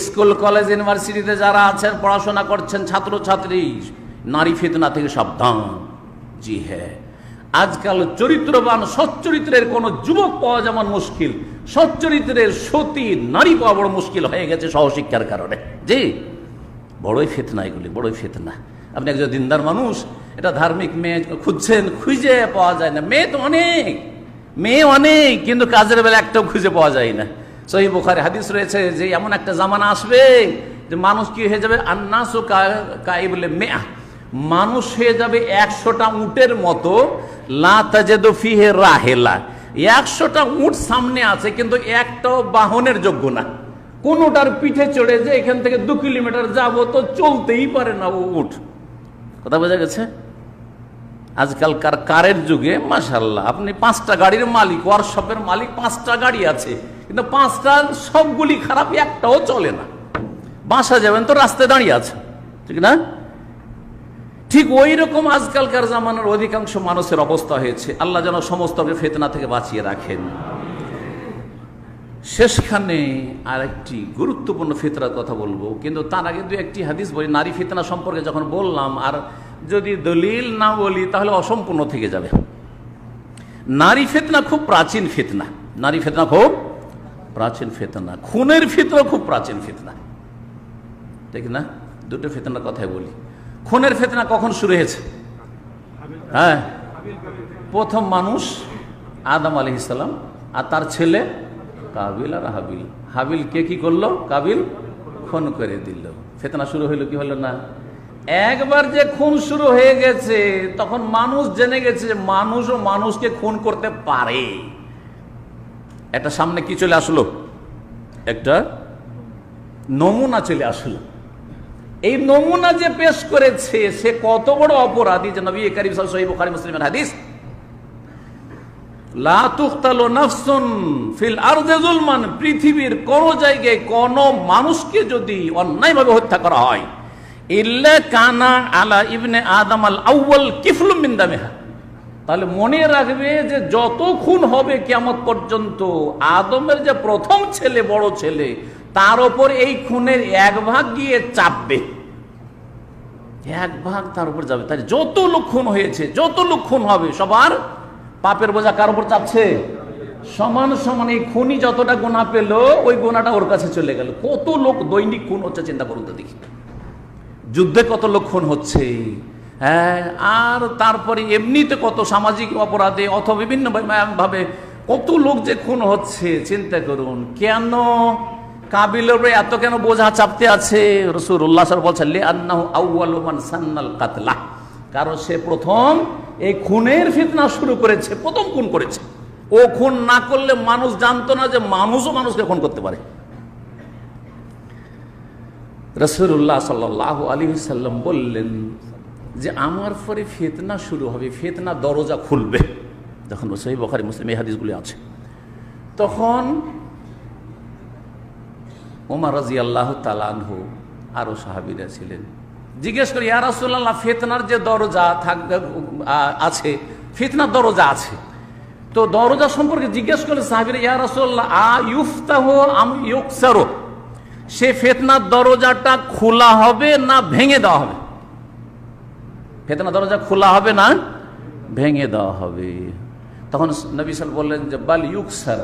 স্কুল কলেজ ইউনিভার্সিটিতে যারা আছেন, পড়াশোনা করছেন, ছাত্রছাত্রী, নারী ফিতনা থেকে সাবধান। জি হ্যাঁ, আজকাল চরিত্রবান সচ্চরিত্রের কোন যুবক পাওয়া যেমন মুশকিল, সচ্চরিত্রের সতী নারী পাওয়া বড় মুশকিল হয়ে গেছে সহশিক্ষার কারণে। জি, বড়ই ফিতনা এগুলি, বড়ই ফিতনা। আপনি একজন দিনদার মানুষ, এটা ধার্মিক মেয়ে খুঁজছেন, খুঁজে পাওয়া যায় না। মেয়ে তো অনেক, মেয়ে অনেক, কিন্তু কাজের বেলা একটাও খুঁজে পাওয়া যায় না। সহিহ বুখারী হাদিস রয়েছে যে এমন একটা জামানা আসবে যে মানুষ কি হয়ে যাবে, আন্নাসু কাইবুল মিআহ, মানুষ হয়ে যাবে 100টা উটের মতো, লা তাজিদু ফিহি রাহিলা, 100টা উট সামনে আছে কিন্তু একটাও বাহনের যোগ্য না। কোনটার পিঠে চড়ে যে এখান থেকে 2 কিলোমিটার যাবো তো চলতেই পারে না ও উট। কথা বোঝা গেছে? আজকালকার কারের যুগে মাশাআল্লাহ আপনি 5টা গাড়ির মালিক, ওয়ার্কশপের মালিক, 5টা গাড়ি আছে, কিন্তু 5টা সবগুলি খারাপ, একটাও চলে না। বাসা যাবেন তো রাস্তায় দাঁড়িয়ে আছে, ঠিক না? ঠিক ওই রকম আজকালকার জামানার অধিকাংশ মানুষের অবস্থা হয়েছে। আল্লাহ যেন সমস্ত ফিতনা থেকে বাঁচিয়ে রাখেন। শেষখানে আরেকটি গুরুত্বপূর্ণ ফিতনার কথা বলবো, কিন্তু তার আগে দু একটি হাদিস বলি। নারী ফিতনা সম্পর্কে যখন বললাম, আর যদি দলিল না বলি তাহলে অসম্পূর্ণ থেকে যাবে। নারী ফিতনা খুব প্রাচীন ফিতনা, নারী ফিতনা খুব প্রাচীন ফিতনা, খুনের ফিতনা খুব প্রাচীন ফিতনা, ঠিক না? দুটো ফিতনার কথাই বলি। খুনের ফিতনা কখন শুরু হয়েছে? হ্যাঁ, প্রথম মানুষ আদম আলাইহিস সালাম আর তার ছেলে কাবিল আর হাবিল। হাবিল কে কি করলো? কাবিল খুন করে দিল। ফিতনা শুরু হইলো কি হলো না? একবার যে খুন শুরু হয়ে গেছে, তখন মানুষ জেনে গেছে যে মানুষও মানুষকে খুন করতে পারে। একটা সামনে কি চলে আসলো? একটা নমুনা চলে আসলো। এই নমুনা যে পেশ করেছে সে কত বড় অপরাধী, যে নবী কারীম সাল্লাল্লাহু আলাইহি ওয়াসাল্লাম সহিহ বুখারী মুসলিমের হাদিস, লা তুকতালু নাফসুন ফিল আরদি যুলমান, পৃথিবীর কোন জায়গায় কোন মানুষকে যদি অন্যায়ভাবে হত্যা করা হয়, ইল্লা কানা আলা ইবনে আদম আল আউয়াল কিফলুম মিন দামিহা, তাহলে মনে রাখবে যে যত খুন হবে কিয়ামত পর্যন্ত, আদমের যে প্রথম ছেলে, বড় ছেলে, তার উপর এই খুনের 1 ভাগ গিয়ে চাপবে, 1 ভাগ তার উপর যাবে। তাই যত লোক খুন হয়েছে, যত লোক খুন হবে, সবার পাপের বোঝা কার উপর চাপছে? সমান সমান। এই খুনি যতটা গুনাহ পেল, ওই গুনাহটা ওর কাছে চলে গেল। কত লোক দৈনিক খুন হচ্ছে চিন্তা করুন তো দেখি। যুদ্ধে কত লোক খুন হচ্ছে, হ্যাঁ, আর তারপরে এমনিতে কত সামাজিক অপরাধে অথবা বিভিন্ন ভাবে কত লোক যে খুন হচ্ছে চিন্তা করুন। কেন কাবিলের এত কেন বোঝা চাপতে আছে? রাসূলুল্লাহ সাল্লাল্লাহু আলাইহি ওয়াসাল্লাম বলছেন, লিআন্নাহু আউয়ালু মান সান্নাল কাতলা, কারণ সে প্রথম এই খুনের ফিতনা শুরু করেছে, প্রথম খুন করেছে। ও খুন না করলে মানুষ জানতো না যে মানুষও মানুষকে খুন করতে পারে। রাসূলুল্লাহ সাল্লাল্লাহু আলাইহি ওয়াসাল্লাম বললেন যে আমার পরে ফিতনা শুরু হবে, ফিতনা দরজা খুলবে। যখন সহিহ বুখারী মুসলিম এই হাদিসগুলি আছে, তখন ওমর রাদিয়াল্লাহু তাআলা আনহু আরো সাহাবীরা ছিলেন, জিজ্ঞেস করি, ইয়া রাসূলুল্লাহ, ফিতনার যে দরজা থাকবে আছে, ফিতনার দরজা আছে, তো দরজা সম্পর্কে জিজ্ঞেস করলে সাহাবীরা, ইয়া রাসূলুল্লাহ, ইউফতাহু আম ইউকসারু, সে ফিতনার দরজাটা খোলা হবে না ভেঙে দেওয়া হবে? ফিতনার দরজা খোলা হবে না ভেঙে দেওয়া হবে? তখন নবী সাল্লাল্লাহু আলাইহি ওয়াসাল্লাম বললেন যে বাল ইউকসার,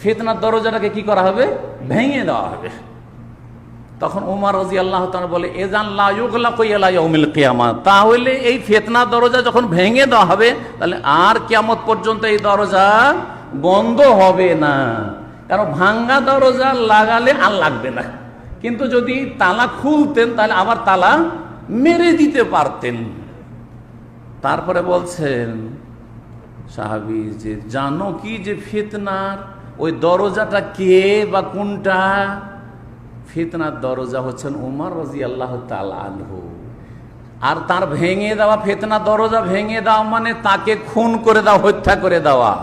ফিতনার দরজাটাকে কি করা হবে? ভেঙে দেওয়া হবে। তখন ওমর রাদিয়াল্লাহু তাআলা বলে, এযান লা ইউগলাকু ইলা ইয়াউমিল কিয়ামা, তাহলে এই ফিতনার দরজা যখন ভেঙে দেওয়া হবে, তাহলে আর কিয়ামত পর্যন্ত এই দরজা বন্ধ হবে না। কারণ ভাঙ্গা দরজা লাগালে আর লাগবে না, কিন্তু যদি তালা খুলতেন তাহলে আবার তালা মেরে দিতে পারতেন। তারপরে বলছেন সাহাবী যে, জানো কি যে ফিতনার ওই দরজাটা কে বা কোনটা? ফিতনার দরজা হচ্ছেন ওমর রাদিয়াল্লাহু তাআলা আনহু। আর তার ভেঙে দেওয়া, ফিতনার দরজা ভেঙে দেওয়া মানে তাকে খুন করে দেওয়া, হত্যা করে দেওয়া।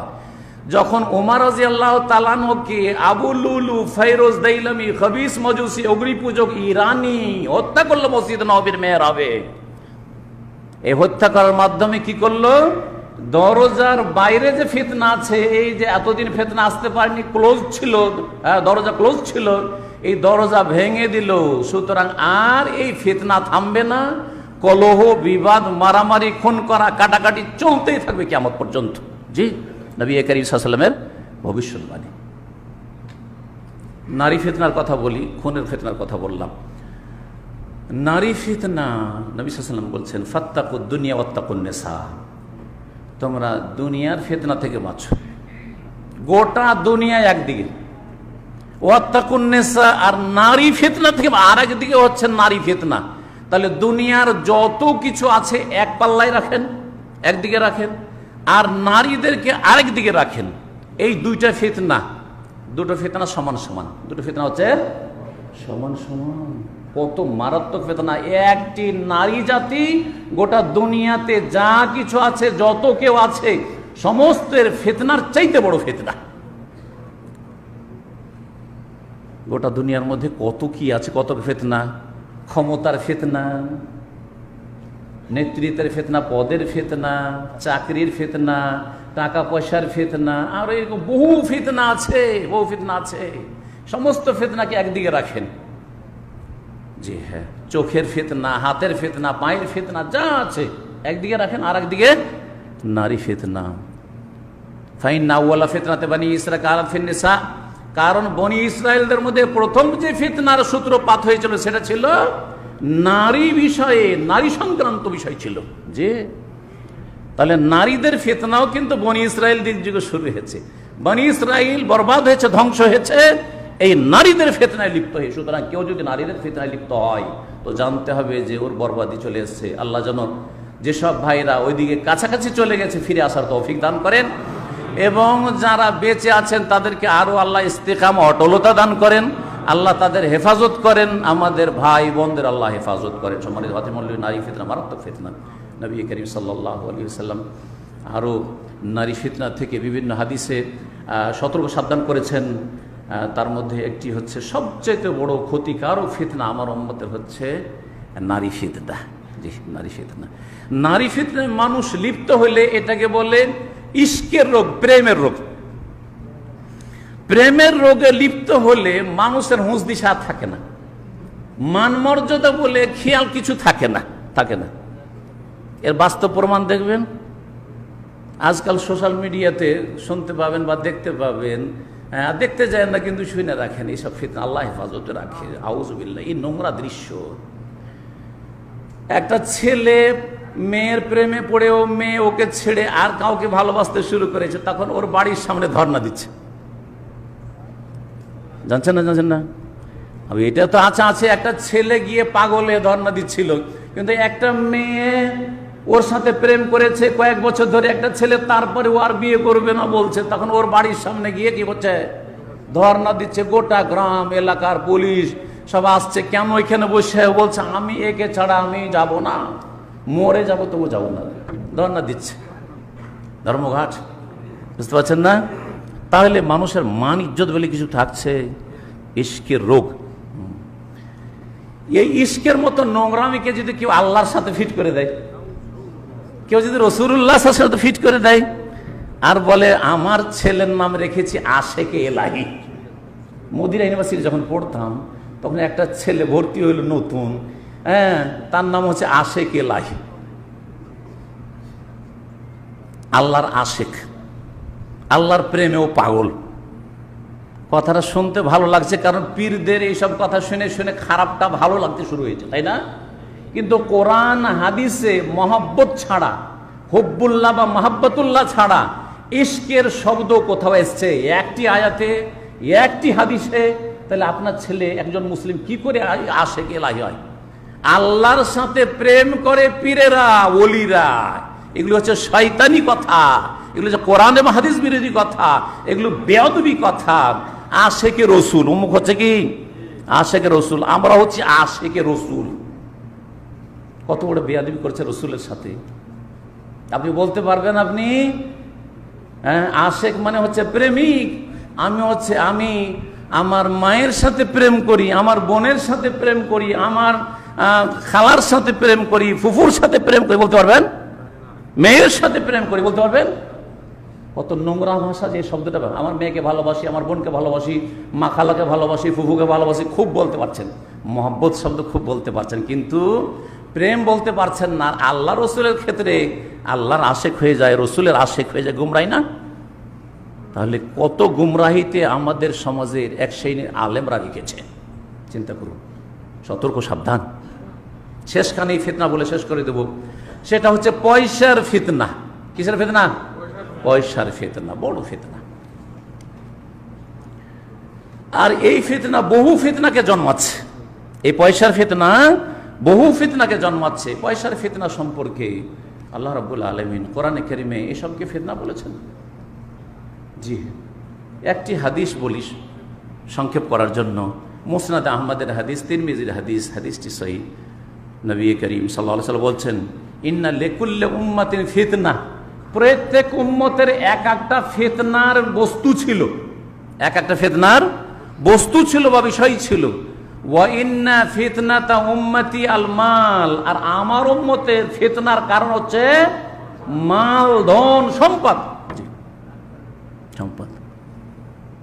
যখন ওমর রাদিয়াল্লাহু তাআলা আনহুকে আবু লুলু, ফাইরোজ দাইলামি, খবিস মজুসি, অগ্নি পূজক ইরানি হত্যা করলো মসজিদ নববীর মেহরাবে, এই হত্যা করার মাধ্যমে কি করলো? দরজার বাইরে যে ফিতনা আছে, এই যে এতদিন ফিতনা আসতে পারেনি, ক্লোজ ছিল, দরজা ক্লোজ ছিল, এই দরজা ভেঙে দিল। সুতরাং আর এই ফিতনা থামবে না, কলহ, বিবাদ, মারামারি, খুন করা, কাটাকাটি চলতেই থাকবে কিয়ামত পর্যন্ত। জি, নবী কারীম সাল্লাল্লাহু আলাইহি ওয়াসাল্লামের ভবিষ্যৎবাণী। নারী ফিতনার কথা বলি, খুনের ফিতনার কথা বললাম। নারী ফিতনা, নবী সাল্লাল্লাহু আলাইহি ওয়াসাল্লাম বলছেন, ফাত্তাকুদ দুনিয়া ওয়াত্তাকুন নিসা, তোমরা দুনিয়ার ফিতনা থেকে বাঁচো। গোটা দুনিয়া একদিকে, ওয়াত্তাকুন নিসা, আর নারী ফিতনা থেকে আর একদিকে হচ্ছে নারী ফিতনা। তাহলে দুনিয়ার যত কিছু আছে এক পাল্লায় রাখেন, একদিকে রাখেন, আর নারীদেরকে আরেক দিকে রাখেন। এই দুইটা ফিতনা, দুটো ফিতনা সমান সমান, দুটো ফিতনা হচ্ছে সমান সমান। কত মারাত্মক ফিতনা। একটি নারী জাতি গোটা দুনিয়াতে যা কিছু আছে, যত কেউ আছে, সমস্তের ফিতনার চাইতে বড় ফিতনা। গোটা দুনিয়ার মধ্যে কত কি আছে, কত ফিতনা। ক্ষমতার ফিতনা, নেতৃত্বের ফিতনা, পদের ফিতনা, চাকরির ফিতনা, টাকা পয়সার ফিতনা, আর এরকম বহু ফিতনা আছে, বহু ফিতনা আছে। সমস্ত ফিতনাকে একদিকে রাখেন। জি হ্যাঁ, চোখের ফিতনা, হাতের ফিতনা, পায়ের ফিতনা যা আছে একদিকে রাখেন, আর একদিকে নারী ফিতনা। ফাইন্না আউয়ালা ফিতনাতে বানি ইসরাঈল কানাত ফিন নিসা, কারণ বনি ইসরায়েলদের মধ্যে প্রথম যে ফিতনার সূত্রপাত হয়েছিল সেটা ছিল নারী বিষয়ে, নারী সংক্রান্ত বিষয় ছিল। যে তাহলে নারীদের ফিতনাও কিন্তু বনি ইসরায়েল দিন যুগে শুরু হয়েছে। বনি ইসরায়েল বরবাদ হয়েছে, ধ্বংস হয়েছে এই নারীদের ফিতনায় লিপ্ত হয়ে। সুতরাং কেউ যদি নারীদের ফিতনায় লিপ্ত হয় তো জানতে হবে যে ওর বরবাদি চলে এসছে। আল্লাহ যেন যেসব ভাইরা ওইদিকে কাছাকাছি চলে গেছে ফিরে আসার তৌফিক দান করেন, এবং যারা বেঁচে আছেন তাদেরকে আরো আল্লাহ ইস্তেকামা, অটলতা দান করেন। আল্লাহ তাদের হেফাজত করেন, আমাদের ভাই বোনদের আল্লাহ হেফাজত করেন। সম্মানিত ভাতিমণ্ডলী, নারী ফিতনা মারাত্মক ফিতনা। নবী করিম সাল্লাল্লাহু আলাইহি ওয়াসাল্লাম আরও নারী ফিতনা থেকে বিভিন্ন হাদিসে সতর্ক সাবধান করেছেন। তার মধ্যে একটি হচ্ছে সবচেয়ে বড় ক্ষতিকারক ফিতনা আমার উম্মতের হচ্ছে নারী ফিতনা। জি, নারী ফিতনা। নারী ফিতনায় মানুষ লিপ্ত হলে এটাকে বলে ইশকের রোগ, প্রেমের রোগ। প্রেমের রোগে লিপ্ত হলে মানুষের হুঁশ দিশা থাকে না, মান মর্যাদা বলে খেয়াল কিছু থাকে না, থাকে না। এর বাস্তব প্রমাণ দেখবেন আজকাল সোশ্যাল মিডিয়াতে শুনতে পাবেন বা দেখতে পাবেন। দেখতে যায় না কিন্তু শুনে রাখেন এইসব ফিতনা, আল্লাহ হেফাজতে রাখে। আউযুবিল্লাহ, এই নোংরা দৃশ্য। একটা ছেলে মেয়ের প্রেমে পড়েও মেয়ে ওকে ছেড়ে আর কাউকে ভালোবাসতে শুরু করেছে, তখন ওর বাড়ির সামনে ধর্ণা দিচ্ছে। জানছেন না, জানছেন না? এটা তো আছে একটা ছেলে গিয়ে পাগলে ধর্ণা দিচ্ছিল, কিন্তু একটা মেয়ে ওর সাথে প্রেম করেছে কয়েক বছর ধরে একটা ছেলে, তারপরে ও আর বিয়ে করবে না বলছে, তখন ওর বাড়ির সামনে গিয়ে কি করছে? ধর্ণা দিচ্ছে। গোটা গ্রাম এলাকার পুলিশ সব আসছে, কেন এখানে বসে? বলছে আমি একে ছাড়া আমি যাব না, মরে যাবো তবু যাবো না। ধর্ণা দিচ্ছে ধর্মঘাট। বুঝতে পারছেন না? তাহলে মানুষের মান ইজ্জত বলে কিছু থাকছে? ইশকের রোগ। এই ইশকের মতো নোংরামিকে যদি কেউ আল্লাহর সাথে ফিট করে দেয়, কেউ যদি রাসূলুল্লাহর সাথে ফিট করে দেয় আর বলে আমার ছেলের নাম রেখেছি আশেকে এলাহি। মদিনা ইউনিভার্সিটি যখন পড়তাম তখন একটা ছেলে ভর্তি হইল নতুন, তার নাম হচ্ছে আশেকে এলাহি, আল্লাহর আশেক, আল্লাহর প্রেমেও পাগল। কথাটা শুনতে ভালো লাগছে, কারণ পীরদের এইসব কথা শুনে শুনে খারাপটা ভালো লাগতে শুরু হয়েছে, তাই না? কিন্তু কোরআন হাদিসে মহব্বত ছাড়া, হুব্বুল্লাহ বা মাহাব্বতুল্লাহ ছাড়া ইশকের শব্দ কোথাও এসছে? একটি আয়াতে, একটি হাদিসে। তাহলে আপনার ছেলে একজন মুসলিম কি করে আশেক এলাহি হয়? আল্লাহর সাথে প্রেম করে পীরেরা, ওলিরা। এগুলো হচ্ছে শয়তানি কথা, এগুলো হচ্ছে কোরআন এবং হাদিস বিরোধী কথা, এগুলো বেয়াদবি কথা। আশেকে রসুল, অমুক হচ্ছে কি আশেকে রসুল, আমরা হচ্ছে আশেকে রসুল। কত বড় বেয়াদবি করছে রসুলের সাথে। আপনি বলতে পারবেন, আপনি আশেক মানে হচ্ছে প্রেমিক। আমি আমার মায়ের সাথে প্রেম করি, আমার বোনের সাথে প্রেম করি, আমার খালার সাথে প্রেম করি, ফুফুর সাথে প্রেম করি, বলতে পারবেন? মেয়ের সাথে প্রেম করি, বলতে পারবেন? কত নোংরা ভাষা যে শব্দটা। আমার মেয়েকে ভালোবাসি, আমার বোনকে ভালোবাসি, মা খালাকে ভালোবাসি, ফুফুকে ভালোবাসি, খুব বলতে পারছেন। মহব্বত শব্দ খুব বলতে পারছেন, কিন্তু প্রেম বলতে পারছেন না। আল্লাহ রসুলের ক্ষেত্রে আল্লাহর আশেক হয়ে যায়, রসুলের আশেক হয়ে যায়, গুমরাহি না? তাহলে কত গুমরাহিতে আমাদের সমাজের এক শ্রেণীর আলেমরা লিখেছে। চিন্তা করুন, সতর্ক সাবধান। শেষখানে ফিতনা বলে শেষ করে দেব, সেটা হচ্ছে পয়সার ফিতনা। কিসের ফিতনা? পয়সার ফিতনা, বড় ফিতনা। আর এই ফিতনা বহু ফিতনাকে জন্মাচ্ছে। এই পয়সার ফিতনা বহু ফিতনাকে জন্মাচ্ছে। পয়সার ফিতনা সম্পর্কে আল্লাহ রাব্বুল আলামিন কোরআনে কারিমে এসবকে ফিতনা বলেছেন। জি, একটি হাদিস বলি সংক্ষেপ করার জন্য। মুসনাদ আহমদের হাদিস, তিরমিজির হাদিস, হাদিসটি সহিহ। নবী করিম সাল্লাল্লাহু আলাইহি ওয়াসাল্লাম বলছেন, ইন্না লিকুল্লি উম্মাতিন ফিতনা, প্রত্যেক উম্মতের এক একটা ফিতনার বস্তু ছিল, এক একটা ফিতনার বস্তু ছিল বা বিষয় ছিল। ওয়া ইন্না ফিতনাতা উম্মতি আল মাল, আর আমার উম্মতের ফিতনার কারণ হচ্ছে মাল, ধন, সম্পদ। সম্পদ,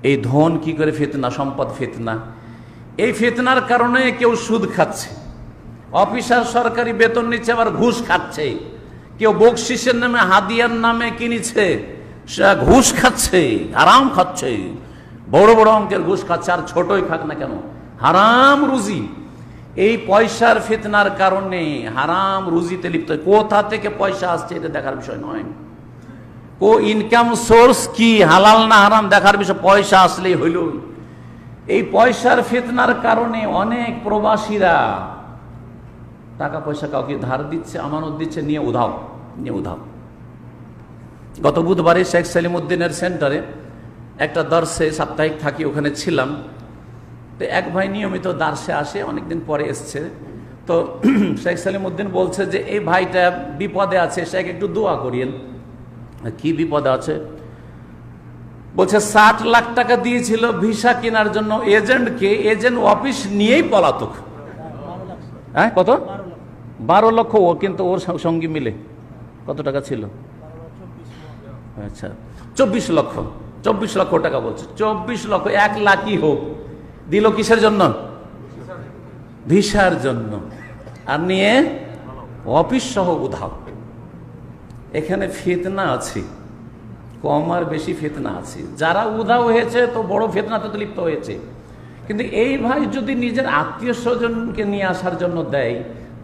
এই ধন কি করে ফিতনা, সম্পদ ফিতনা। এই ফিতনার কারণে কেউ সুদ খাচ্ছে, অফিসার সরকারি বেতন নিচ্ছে আবার ঘুষ খাচ্ছে, কেউ বকশিসের নামে হাদিয়ার নামে কিনেছে সে ঘুষ খাচ্ছে, হারাম খাচ্ছে, বড় বড় অঙ্কের ঘুষ খাচ্ছে, আর ছোটই খাক না কেন হারাম রুজি। এই পয়সার ফিতনার কারণে হারাম রুজিতে লিপ্ত। কোথা থেকে পয়সা আসছে এটা দেখার বিষয় নয়, কো ইনকাম সোর্স কি, হালাল না হারাম দেখার বিষয়, পয়সা আসলেই হইল। এই পয়সার ফিতনার কারণে অনেক প্রবাসীরা টাকা পয়সা কাউকে ধার দিচ্ছে, আমানত দিচ্ছে, নিয়ে উধাও, নিয়ে উধাও। গত বুধবারে শেখ সেলিমউদ্দিনের সেন্টারে একটা দর্শে সাপ্তাহিক থাকি, ওখানে ছিলাম। তো এক ভাই নিয়মিত দার্সে আসে, অনেকদিন পরে এসছে। তো শেখ সেলিমউদ্দিন বলছে যে এই ভাইটা বিপদে আছে, শেখ একটু দোয়া করিয়েন। কি বিপদে আছে? বলছে 60 লাখ টাকা দিয়েছিল ভিসা কেনার জন্য এজেন্টকে, এজেন্ট অফিস নিয়েই পলাতক। হ্যাঁ, কত? 12 লক্ষ। ও কিন্তু ওর সঙ্গী মিলে কত টাকা ছিল? আচ্ছা, 24 লক্ষ। 24 লক্ষ টাকা বলছে, 24 লক্ষ। 1 লাখই হোক, দিল কিসের জন্য? ভিসার জন্য। আর নিয়ে অফিস সহ উধাও। এখানে ফিতনা আছে, কম আর বেশি ফিতনা আছে। যারা উধাও হয়েছে তো বড় ফিতনাতে তো লিপ্ত হয়েছে। কিন্তু এই ভাই যদি নিজের আত্মীয় স্বজনকে নিয়ে আসার জন্য দেয়,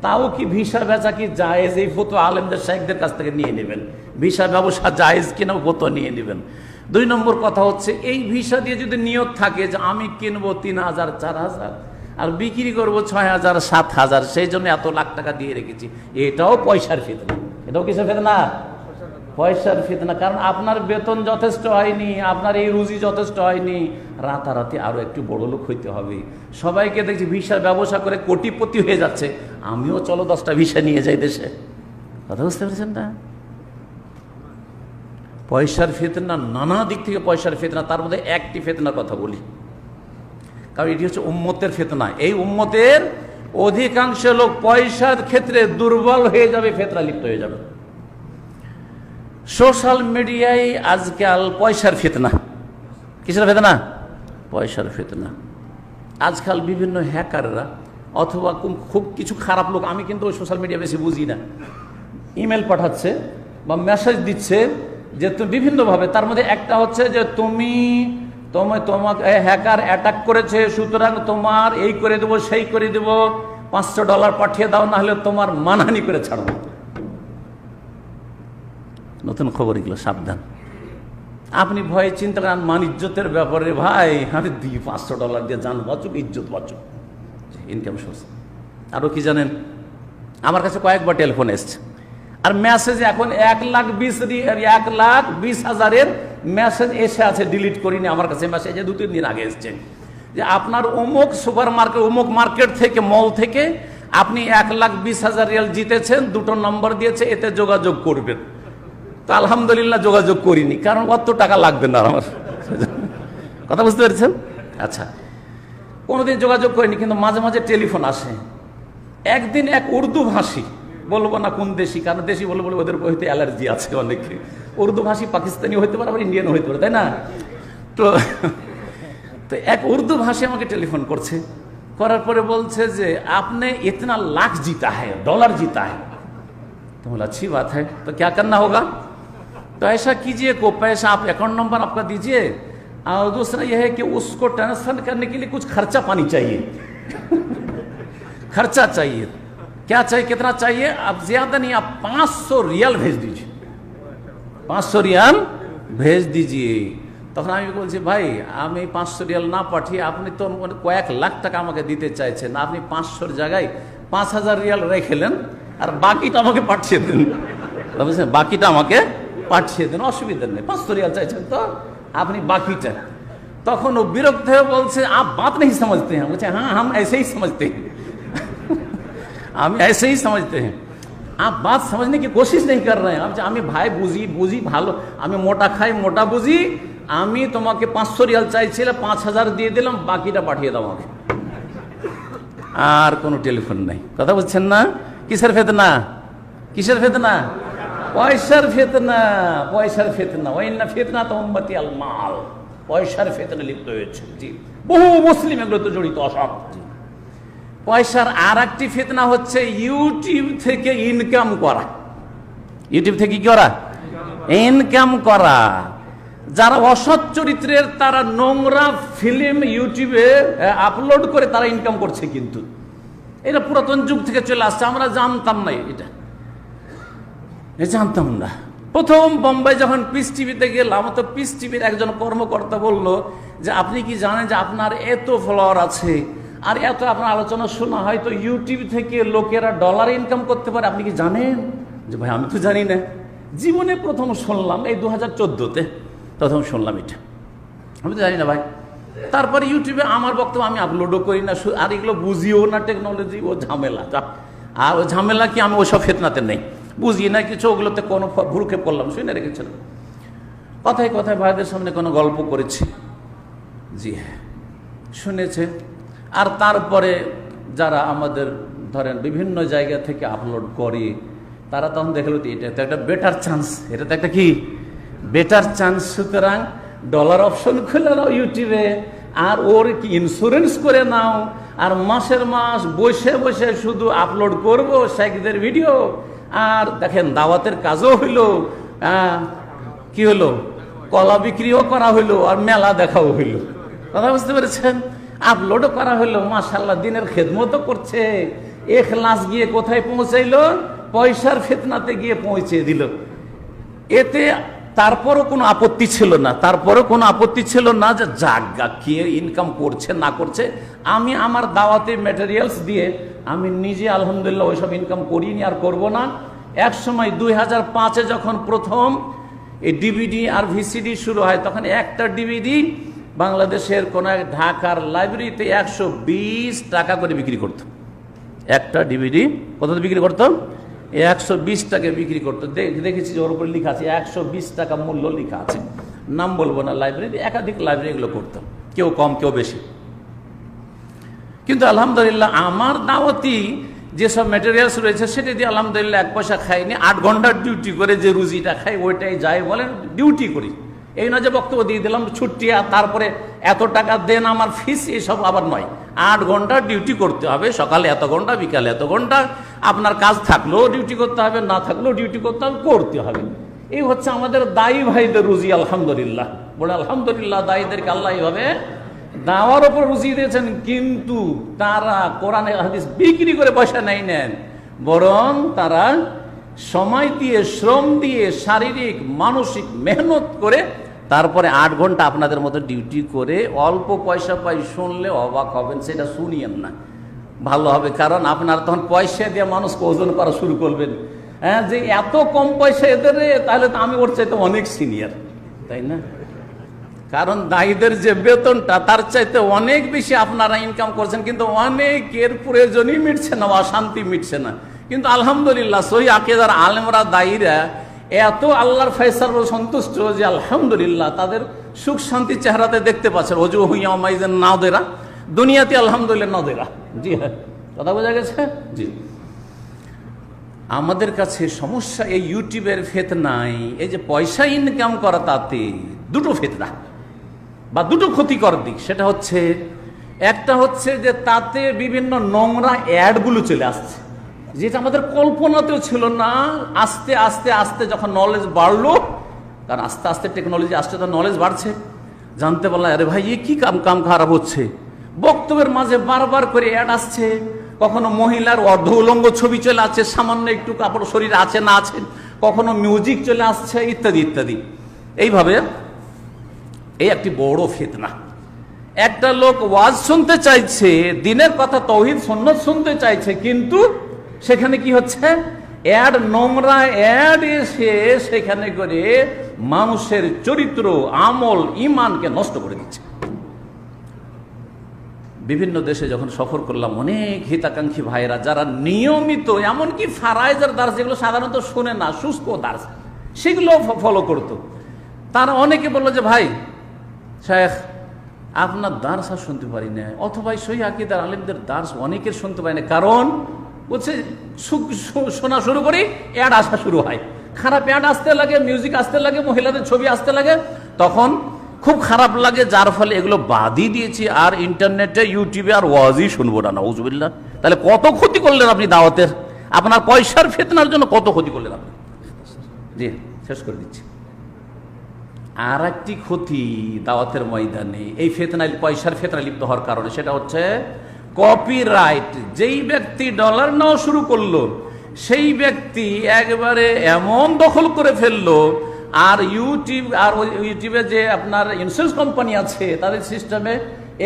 তাও কি ভিসা বেচা কি জায়েজ? এই ফতোয়া আলেমদের শেখদের কাছ থেকে নিয়ে নেবেন, ভিসা ব্যবসা জায়েজ কিনা ফতোয়া নিয়ে নেবেন। 2 নম্বর কথা হচ্ছে, এই ভিসা দিয়ে যদি নিয়ত থাকে যে আমি কিনবো 3000, 4000 আর বিক্রি করবো 6000, 7000, সেই জন্য এত লাখ টাকা দিয়ে রেখেছি, এটাও পয়সার ফিতনা। এটাও কিসের ফিতনা? পয়সার ফিতনা। কারণ আপনার বেতন যথেষ্ট হয়নি, আপনার এই রুজি যথেষ্ট হয়নি, রাতারাতি আরো একটু বড় লোক হইতে হবে। সবাইকে দেখছি ভিসার ব্যবসা করে কোটিপতি হয়ে যাচ্ছে, আমিও চলো 10টা ভিসা নিয়ে যাই দেশে। কথা বুঝতে পেরেছেন না? পয়সার ফিতনা, নানা দিক থেকে পয়সার ফিতনা। তার মধ্যে একটি ফিতনার কথা বলি, কারণ এটি হচ্ছে উম্মতের ফিতনা। এই উম্মতের অধিকাংশ লোক পয়সার ক্ষেত্রে দুর্বল হয়ে যাবে, ফিতনা লিপ্ত হয়ে যাবে। সোশ্যাল মিডিয়ায় আজকাল পয়সার ফিতনা। কিসের ফিতনা? পয়সার ফিতনা। আজকাল বিভিন্ন হ্যাকাররা অথবা খুব কিছু খারাপ লোক, আমি কিন্তু ওই সোশ্যাল মিডিয়া বেশি বুঝি না, ইমেল পাঠাচ্ছে বা মেসেজ দিচ্ছে যে তুমি বিভিন্নভাবে। তার মধ্যে একটা হচ্ছে যে তোমাকে হ্যাকার অ্যাটাক করেছে, সুতরাং তোমার এই করে দেবো, সেই করে দেবো, $500 পাঠিয়ে দাও, না হলে তোমার মানহানি করে ছাড়বো। নতুন খবর এগুলো, সাবধান। আপনি ভয়ে চিন্তা করেন মান ইজ্জতের ব্যাপারে, ভাই আমি দিই $500 দিয়ে জান বাঁচুক, ইজ্জত বাঁচুক, ইনকাম সোর্স। আরও কি জানেন, আমার কাছে কয়েকবার টেলিফোন এসছে, আর মেসেজে এখন 1,20,000-এর মেসেজ এসে আছে, ডিলিট করিনি। আমার কাছে মেসেজ 2-3 দিন আগে এসছে যে আপনার অমুক সুপার মার্কেট, অমুক মার্কেট থেকে, মল থেকে আপনি 1,20,000 রিয়াল জিতেছেন, 2টো নম্বর দিয়েছে, এতে যোগাযোগ করবেন। তো আলহামদুলিল্লাহ যোগাযোগ করিনি, কারণ অত টাকা লাগবে না আমার। কথা বুঝতে পেরেছেন? আচ্ছা, কোনোদিন যোগাযোগ করিনি, কিন্তু মাঝে মাঝে টেলিফোন আসে। একদিন এক উর্দু ভাষী, বলবো না কোন দেশি, কারণ দেশি বলে ওদের হইতে অ্যালার্জি আছে অনেকে। উর্দু ভাষী পাকিস্তানি হইতে পারে, আবার ইন্ডিয়ান হইতে পারে, তাই না? তো এক উর্দু ভাষী আমাকে টেলিফোন করছে, করার পরে বলছে যে আপনি इतना लाख जीता है, डॉलर जीता है। तो बोला अच्छी बात है, तो क्या करना होगा? तो ऐसा कीजिए, को पैसा आप अकाउंट नंबर आपका दीजिए, और दूसरा यह है कि उसको ट्रांसफर करने के लिए कुछ खर्चा पानी चाहिए। खर्चा चाहिए, क्या चाहिए, कितना चाहिए? अब ज्यादा नहीं, आप 500 रियाल भेज दीजिए, 500 रियाल भेज दीजिए। তখন আমি বলছি, ভাই আমি 500 রিয়াল না পাঠিয়ে আপনি তো কয়েক লাখ টাকা আমাকে দিতে চাইছেন, আপনি 500-র জায়গায় 5,000 রিয়াল রেখেলেন, আর বাকিটা আমাকে পাঠিয়ে দেন। বুঝছেন, বাকিটা আমাকে পাঠিয়ে দেন, অসুবিধা নেই। 500 রিয়াল চাইছেন তো আপনি বাকিটা। তখন ও বিরক্ত হয়ে বলছে, আপ বাত नहीं समझते हैं। বলছে, হ্যাঁ हम ऐसे ही समझते हैं, আমি ऐसे ही समझते हैं, आप बात समझने की कोशिश नहीं कर रहे हैं। আমি ভাই বুঝি ভালো, আমি মোটা খাই মোটা বুঝি, আমি তোমাকে 500 রিয়াল চাইছিলাম, 5000 দিয়ে দিলাম, বাকিটা পাঠিয়ে দাও আমাকে। আর কোনো টেলিফোন নাই। কথা বলছেন না? কিসের ফিতনা? কিসের ফিতনা? পয়সার ফিতনা, পয়সার ফিতনা। ওয়াইন্না ফিতনাতুম উম্মতি আল মাল, পয়সার ফিতনা লিপ্ত হয়েছে। জি, বহু মুসলিম এগুলো তো জড়িত অসৎ। পয়সার আর একটি ফিতনা হচ্ছে ইউটিউব থেকে ইনকাম করা। ইউটিউব থেকে কি করা? ইনকাম করা। যারা অসৎ চরিত্রের, তারা নোংরা ফিল্ম ইউটিউবে আপলোড করে তারা ইনকাম করছে। কিন্তু এটা পুরাতন যুগ থেকে চলে আসছে, আমরা জানতাম না, এটা জানতাম না। প্রথম বোম্বাই যখন পিস টিভিতে গেলাম, তো পিস টিভির একজন কর্মকর্তা বলল যে আপনি কি জানেন যে আপনার এত ফলোয়ার আছে আর এত আপনার আলোচনা শোনা হয়, তো ইউটিউব থেকে লোকেরা ডলার ইনকাম করতে পারে, আপনি কি জানেন? যে ভাই আমি তো জানি না, জীবনে প্রথম শুনলাম, এই 2014-তে প্রথম শুনলাম এটা, আমি তো জানি না ভাই। তারপরে ইউটিউবে আমার বক্তব্য আমি আপলোডও করি না, আর এগুলো বুঝিও না, টেকনোলজি ও ঝামেলা। আর ও ঝামেলা কি, আমি ওইসব ফিতনাতে নেই, বুঝি না কিছু, ওগুলোতে কোনো ভুরুক্ষেপ করলাম, শুনে রেখেছিলাম। কথায় কথায় ভাইদের সামনে কোনো গল্প করেছি, জি হ্যাঁ শুনেছে। আর তারপরে যারা আমাদের ধরেন বিভিন্ন জায়গা থেকে আপলোড করে, তারা তখন দেখলো এটা তো একটা বেটার চান্স, এটা তো একটা কি বেটার চান্স, সুতরাং ডলার অপশন খুলে নাও ইউটিউবে, আর ওর কি ইন্স্যুরেন্স করে নাও, আর মাসের মাস বসে বসে শুধু আপলোড করবো শেখদের ভিডিও। আর দেখেন দাওয়াতের কাজও হইলো, কি হলো, কলা বিক্রিও করা হইলো, আর মেলা দেখাও হইলো। কথা বুঝতে পেরেছেন? আপলোডও করা হইলো, মাশাআল্লাহ দিনের খেদমতও করছে। ইখলাস গিয়ে কোথায় পৌঁছাইলো? পয়সার ফিতনাতে গিয়ে পৌঁছে দিল। এতে তারপরও কোনো আপত্তি ছিল না, তারপরও কোনো আপত্তি ছিল না যে জাগা কে ইনকাম করছে না করছে। আমি আমার দাওয়াতে ম্যাটেরিয়ালস দিয়ে আমি নিজে আলহামদুলিল্লাহ ওইসব ইনকাম করিনি আর করব না। এক সময় 2005-এ যখন প্রথম এই ডিভিডি আর ভিসিডি শুরু হয়, তখন একটা ডিভিডি বাংলাদেশের কোন এক ঢাকার লাইব্রেরিতে 120 টাকা করে বিক্রি করত। একটা ডিভিডি কত বিক্রি করত? 120 টাকায় বিক্রি করতো। দেখেছি যে ওর উপরে লেখা আছে 120 টাকা মূল্য লেখা আছে, নাম বলবো না। লাইব্রেরি, একাধিক লাইব্রেরি এগুলো করতো, কেউ কম কেউ বেশি। কিন্তু আলহামদুলিল্লাহ আমার দাওয়াতি যেসব ম্যাটেরিয়ালস রয়েছে সেটা দিয়ে আলহামদুলিল্লাহ 1 পয়সা খাইনি। 8 ঘন্টার ডিউটি করে যে রুজিটা খাই ওইটাই যাই বলেন ডিউটি করি। এই না যে বক্তব্য দিয়ে দিলাম ছুটি আর তারপরে এত টাকা দেন আমার ফিস, এসব আবার নয়। 8 ঘন্টা ডিউটি করতে হবে, সকালে এত ঘন্টা, বিকালে এত ঘন্টা। আপনার কাজ থাকলেও ডিউটি করতে হবে, না থাকলেও ডিউটি করতে হবে। এই হচ্ছে আমাদের দায়ী ভাইদের রুজি। আলহামদুলিল্লাহ, বলে আলহামদুলিল্লাহ, দায়ীদেরকে আল্লাহ এইভাবে দাওয়ার ওপর রুজি দিয়েছেন। কিন্তু তারা কোরআন হাদিস বিক্রি করে পয়সা নেন, বরং তারা সময় দিয়ে, শ্রম দিয়ে, শারীরিক মানসিক মেহনত করে তারপরে 8 ঘন্টা আপনাদের মতো ডিউটি করে অল্প পয়সা পাই। শুনলে অবাক হবেন, সেটা শুনিয়েন না, ভালো হবে। কারণ আপনারা তখন পয়সা দিয়ে মানুষকে ওজন করা শুরু করবেন, হ্যাঁ, যে এত কম পয়সা এদের, তাহলে তো আমি ওর চাইতে অনেক সিনিয়র, তাই না? কারণ দায়ীদের যে বেতনটা তার চাইতে অনেক বেশি আপনারা ইনকাম করছেন, কিন্তু অনেকের প্রয়োজনই মিটছে না, অশান্তি মিটছে না। কিন্তু আলহামদুলিল্লাহ সহি আকীদার আলেমরা, দায়ীরা এত আল্লাহর ফয়সালায় সন্তুষ্ট যে আলহামদুলিল্লাহ তাদের সুখ শান্তি চেহারাতে দেখতে পাচ্ছেন। ওয়াজুহু ইয়াওমাইযিন নাযিরা, দুনিয়াতে আলহামদুলিল্লাহ নাযিরা। জি হ্যাঁ, কথা বোঝা গেছে? জি। আমাদের কাছে সমস্যা এই ইউটিউবের ফিতনায়, এই যে পয়সা ইনকাম করা, তাতে দুটো ফিতনা বা দুটো ক্ষতিকর দিক। সেটা হচ্ছে, একটা হচ্ছে যে তাতে বিভিন্ন নোংরা অ্যাডগুলো চলে আসছে, যেটা আমাদের কল্পনাতেও ছিল না। আস্তে আস্তে আস্তে যখন নলেজ বাড়লো, কারণ আস্তে আস্তে টেকনোলজি আসছে, তো নলেজ বাড়ছে, জানতে পারলাম আরে ভাই এ কি কাম খারাপ হচ্ছে। বক্তব্যের মাঝে বারবার করে অ্যাড আসছে, কখনো মহিলার অর্ধ উলঙ্গ ছবি চলে আসছে, সামান্য একটু কাপড় শরীর আছে না আছে, কখনো মিউজিক চলে আসছে, ইত্যাদি ইত্যাদি। এইভাবে এই একটি বড় ফিতনা। একটা লোক ওয়াজ শুনতে চাইছে, দিনের কথা, তাওহীদ সুন্নাত শুনতে চাইছে, কিন্তু সেখানে কি হচ্ছে? অ্যাড, নোংরা অ্যাড এসে সেখানে করে মানুষের চরিত্র, আমল, ইমানকে নষ্ট করে দিচ্ছে। বিভিন্ন দেশে যখন সফর করলাম, অনেক হিতাকাঙ্ক্ষী ভাইরা যারা নিয়মিত এমনকি ফারায়েজের দার্স যেগুলো সাধারণত শোনে না, শুষ্ক দার্স, সেগুলো ফলো করতো। তারা অনেকে বললো যে ভাই শেখ আপনার দার্স আর শুনতে পারি না, অথবা সহি আকীদার আলেমদের দার্স অনেকের শুনতে পারি না। কারণ বলছে শোনা শুরু করি, অ্যাড আসা শুরু হয়, খারাপ অ্যাড আসতে লাগে, মিউজিক আসতে লাগে, মহিলাদের ছবি আসতে লাগে, তখন খুব খারাপ লাগে, যার ফলে এগুলো বাদই দিয়েছি। আর ইন্টারনেটে ইউটিউবে আর ওয়াজই শুনবো না, নাউজুবিল্লাহ। তাহলে কত ক্ষতি করলেন আপনি দাওয়াতের, আপনার পয়সার ফিতনার জন্য কত ক্ষতি করলেন আপনি। জি, শেষ করে দিচ্ছি। আর একটি ক্ষতি দাওয়াতের ময়দানে এই ফিতনায়, পয়সার ফিতনায় লিপ্ত হওয়ার কারণে, সেটা হচ্ছে কপিরাইট। যেই ব্যক্তি ডলার নেওয়া শুরু করলো, সেই ব্যক্তি একবারে এমন দখল করে ফেললো, আর ইউটিউবে যে আপনার ইন্স্যুরেন্স কোম্পানি আছে তাদের সিস্টেমে,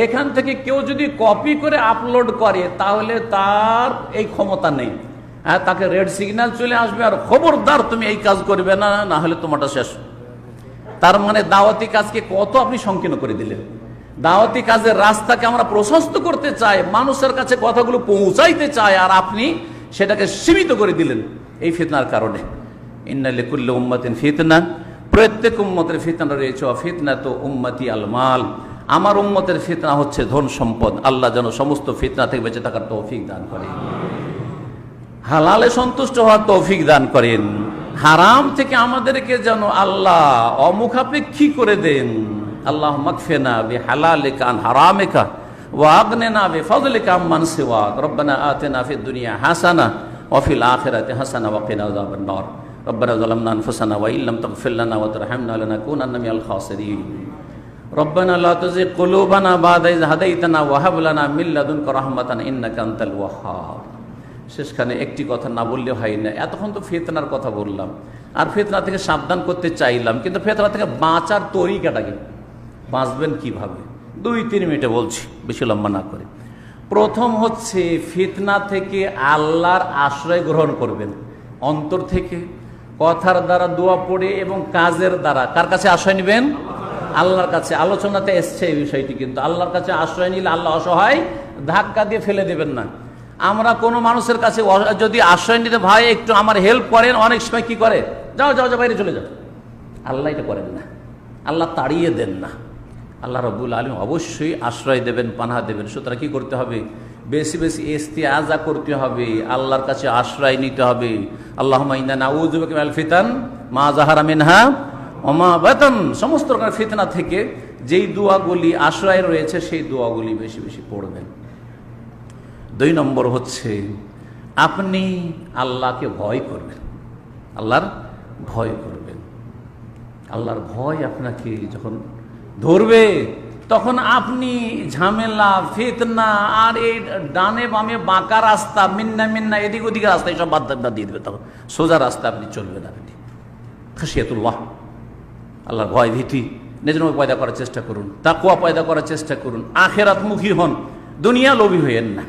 এখান থেকে কেউ যদি কপি করে আপলোড করে তাহলে তার এই ক্ষমতা নেই। হ্যাঁ, তাকে রেড সিগন্যাল চলে আসবে, আর খবরদার তুমি এই কাজ করবে না, না হলে তোমারটা শেষ। তার মানে দাওয়াতি কাজকে কত আপনি সংকীর্ণ করে দিলেন। দাওয়াতি কাজের রাস্তাকে আমরা প্রশস্ত করতে চাই, মানুষের কাছে কথাগুলো পৌঁছাইতে চাই, আর আপনি সেটাকে সীমিত করে দিলেন এই ফিতনার কারণে। ইন্না লিকুল্লি উম্মাতিন ফিতনা, প্রত্যেক উম্মতের ফিতনা রয়েছে। ফিতনাতু উম্মতি আল মাল, আমার উম্মতের ফিতনা হচ্ছে ধন সম্পদ। আল্লাহ যেন সমস্ত ফিতনা থেকে বেঁচে থাকার তৌফিক দান করেন, হালালে সন্তুষ্ট হওয়ার তৌফিক দান করেন, হারাম থেকে আমাদেরকে যেন আল্লাহ অমুখাপেক্ষী করে দেন। আল্লাহ মাগফিনা বিহালালিকা আন হারামিকা ওয়া আগনিনা বিফাদলিকা আম্মান সিওয়াক। রব্বানা আতিনা ফিদ দুনিয়া হাসানা ওয়া ফিল আখিরাতি হাসানা ওয়া কিনা আযাবান নার। রব্বানা যালামনা আনফুসানা ওয়া ইল্লাম তাগফির লানা ওয়া তারহামনা লানাকুনান্না মিনাল খাসিরিন। রব্বানা লা তুযিগ কুলুবানা বা'দা ইয হাদাইতানা ওয়া হাব লানা মিন লাদুনকা রাহমাতান ইন্নাকা আনতাল ওয়াহ্হাব। শেষখানে একটি কথা না বললে হয় না। এতক্ষণ তো ফিতনার কথা বললাম, আর ফিতনা থেকে সাবধান করতে চাইলাম, কিন্তু ফিতনা থেকে বাঁচার তরিকাটা কি, বাঁচবেন কিভাবে, 2-3 মিনিটে বলছি, বেশি লম্বা না করে। প্রথম হচ্ছে ফিতনা থেকে আল্লাহর আশ্রয় গ্রহণ করবেন, অন্তর থেকে, কথার দ্বারা, দোয়া পড়ে এবং কাজের দ্বারা। কার কাছে আশ্রয় নেবেন? আল্লাহর কাছে। আলোচনাতে এসছে এই বিষয়টি, কিন্তু আল্লাহর কাছে আশ্রয় নিলে আল্লাহ অসহায় ধাক্কা দিয়ে ফেলে দেবেন না। আমরা কোনো মানুষের কাছে যদি আশ্রয় নিতে, ভাই একটু আমার হেল্প করেন, অনেক সময় কি করে, যাও যাও যাও বাইরে চলে যাও। আল্লাহ এটা করেন না, আল্লাহ তাড়িয়ে দেন না। আল্লাহ রাব্বুল আলামিন অবশ্যই আশ্রয় দেবেন, পানাহা দেবেন। সুতরাং কি করতে হবে? বেশি বেশি ইস্তিআজা করতে হবে, আল্লাহর কাছে আশ্রয় নিতে হবে। আল্লাহুম্মা ইন্না নাউযু বিকা মিনাল ফিতান মা যাহারা মিনহা ওয়া মা বাতান। সমস্ত রকমের ফিতনা থেকে যেই দোয়াগুলি আশ্রয় রয়েছে, সেই দোয়াগুলি বেশি বেশি পড়বেন। 2 নম্বর হচ্ছে আপনি আল্লাহকে ভয় করবেন, আল্লাহর ভয় করবেন। আল্লাহর ভয় আপনাকে যখন ধরবে, তখন আপনি ঝামেলা, ফিতনা আর এই ডানে বামে বাঁকা রাস্তা, মিন্না মিন্না এদিক ওদিকে রাস্তা, এইসব বাদ দিয়ে দেবে। তখন সোজা রাস্তা আপনি চলবেন। আপনি খাশিয়াতুল্লাহ, আল্লাহর ভয় ভীতি নিজের মধ্যে পয়দা করার চেষ্টা করুন, তাকওয়া পয়দা করার চেষ্টা করুন, আখিরাতমুখী হন, দুনিয়া লোভী হইয়েন না।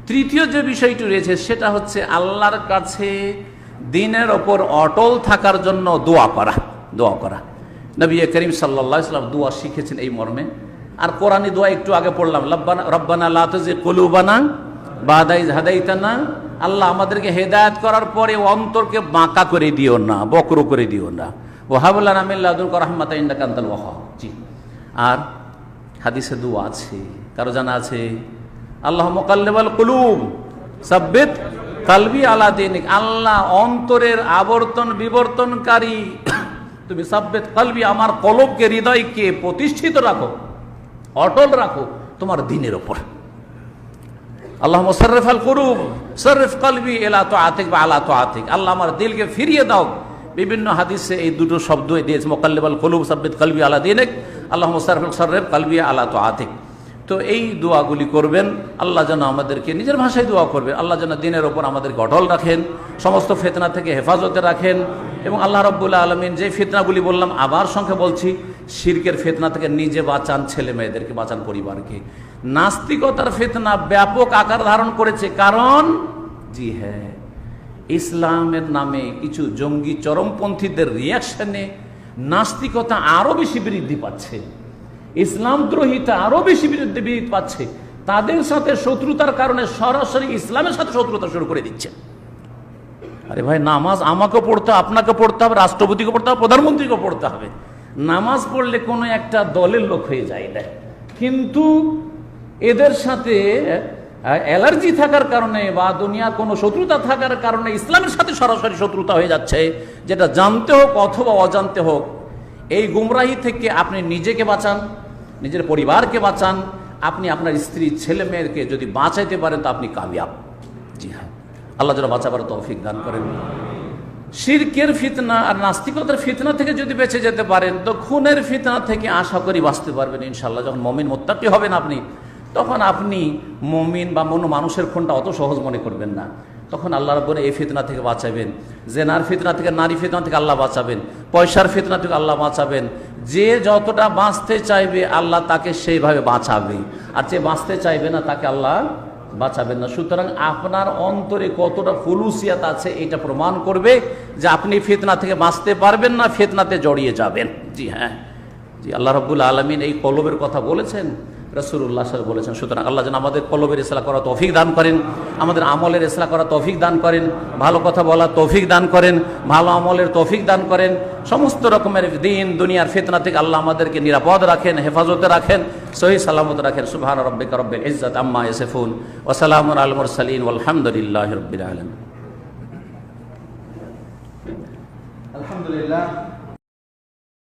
তৃতীয় যে বিষয়টি রয়েছে সেটা হচ্ছে আল্লাহর কাছে দ্বীনের ওপর অটল থাকার জন্য দোয়া করা। দোয়া করা, নবী করিম সাল্লাল্লাহু আলাইহি ওয়াসাল্লাম দোয়া শিখেছেন এই মর্মে। আর কোরআনী দোয়া একটু আগে পড়লাম, রব্বানা লা তুযিগ কুলুবানা বা'দা ইয হাদাইতানা। আল্লাহ আমাদেরকে হেদায়েত করার পরে অন্তরকে বাঁকা করে দিও না, বক্র করে দিও না। ওয়া হাব লানা মিন লাদুনকা রাহমাতান ইন্নাকা আনতাল ওয়াহ্হাব। জি, আর হাদিসে দোয়া আছে, কারো জানা আছে? আল্লাহ মুকাল্লিবাল কুলুব সাব্বিত কলবি আলা দীনিক। আল্লাহ অন্তরের আবর্তন বিবর্তনকারী, তুমি সাব্বিত কলবি, আমার কলবকে, হৃদয়কে প্রতিষ্ঠিত রাখো, অটল রাখো তোমার দ্বীনের উপর। আল্লাহ মুসাররিফ আল কুলুব সাররিফ কলবি ইলা তাআতিক ওয়া আলা তাআতিক। আল্লাহ আমার দিলকে ফিরিয়ে দাও। বিভিন্ন হাদিসে এই দুটো শব্দ দিয়েছে, মুকাল্লিবাল কুলুব সাব্বিত কলবি আলা দীনিক, আল্লাহ মুসাররিফ সাররিফ কলবি আলা তাআতিক। তো এই দোয়াগুলি করবেন, আল্লাহ যেন আমাদেরকে, নিজের ভাষায় দোয়া করবেন, আল্লাহ যেন দ্বীনের ওপর আমাদেরকে অটল রাখেন, সমস্ত ফিতনা থেকে হেফাজতে রাখেন। এবং আল্লাহ রাব্বুল আলামিন যে ফিতনাগুলি বললাম, আবার সংখ্যা বলছি, শিরকের ফিতনা থেকে নিজে বাঁচান, ছেলে মেয়েদেরকে বাঁচান, পরিবারকে। নাস্তিকতার ফিতনা ব্যাপক আকার ধারণ করেছে, কারণ জি হ্যাঁ, ইসলামের নামে কিছু জঙ্গি চরমপন্থীদের রিয়াকশনে নাস্তিকতা আরো বেশি বৃদ্ধি পাচ্ছে, ইসলাম দ্রোহিতা আরো বেশি বৃদ্ধি পাচ্ছে। তাদের সাথে শত্রুতার কারণে সরাসরি ইসলামের সাথে শত্রুতা শুরু করে দিচ্ছেন। আরে ভাই, নামাজ আমাকে পড়তে হবে, আপনাকে পড়তে হবে, রাষ্ট্রপতিকে পড়তে হবে, প্রধানমন্ত্রীকে পড়তে হবে। নামাজ পড়লে কোনো একটা দলের লোক হয়ে যায় না, কিন্তু এদের সাথে অ্যালার্জি থাকার কারণে বা দুনিয়ার কোনো শত্রুতা থাকার কারণে ইসলামের সাথে সরাসরি শত্রুতা হয়ে যাচ্ছে, যেটা জানতে হোক অথবা অজান্তে হোক। এই গুমরাহি থেকে আপনি নিজেকে বাঁচান, নিজের পরিবারকে বাঁচান, আপনি আপনার স্ত্রী ছেলে মেয়েকে যদি বাঁচাইতে পারেন তো আপনি কামিয়াব। জি হ্যাঁ, আল্লাহ যেন বাঁচাবার তৌফিক দান করেন। শিরকের ফিতনা আর নাস্তিকতার ফিতনা থেকে যদি বেঁচে যেতে পারেন তো খুনের ফিতনা থেকে আশা করি বাঁচতে পারবেন ইনশাআল্লাহ। যখন মুমিন মুত্তাকি হবেন আপনি, তখন আপনি মুমিন বা অন্য মানুষের খুনটা অত সহজ মনে করবেন না। তখন আল্লাহ রাব্বুল এই ফিতনা থেকে বাঁচাবেন, জেনার ফিতনা থেকে, নারী ফিতনা থেকে আল্লাহ বাঁচাবেন, পয়সার ফিতনা থেকে আল্লাহ বাঁচাবেন। যে যতটা বাঁচতে চাইবে আল্লাহ তাকে সেইভাবে বাঁচাবে, আর যে বাঁচতে চাইবে না তাকে আল্লাহ বাঁচাবেন না। সুতরাং আপনার অন্তরে কতটা খুলুসিয়াত আছে এটা প্রমাণ করবে যে আপনি ফিতনা থেকে বাঁচতে পারবেন না, ফিতনাতে জড়িয়ে যাবেন। জি হ্যাঁ, জি, আল্লাহ রাব্বুল আলামিন এই কলবের কথা বলেছেন, রাসূলুল্লাহ সাল্লাল্লাহু আলাইহি ওয়াসাল্লাম বলেছেন। সুতরাং আল্লাহ যেন আমাদের কলবের ইসলাহ করা তৌফিক দান করেন, আমাদের আমলের ইসলাহ করা তৌফিক দান করেন, ভালো কথা বলার তৌফিক দান করেন, ভালো আমলের তৌফিক দান করেন। সমস্ত রকমের দিন দুনিয়ার ফিতনা থেকে আল্লাহ আমাদেরকে নিরাপদ রাখেন, হেফাজতে রাখেন, সহি সালামত রাখেন। সুবহান রাব্বিকা রাব্বিল ইজ্জাতি আম্মা ইয়াসিফুন ওয়া সালামুন আলাল মুরসালিন ওয়ালহামদুলিল্লাহি রাব্বিল আলামিন। আলহামদুলিল্লাহ।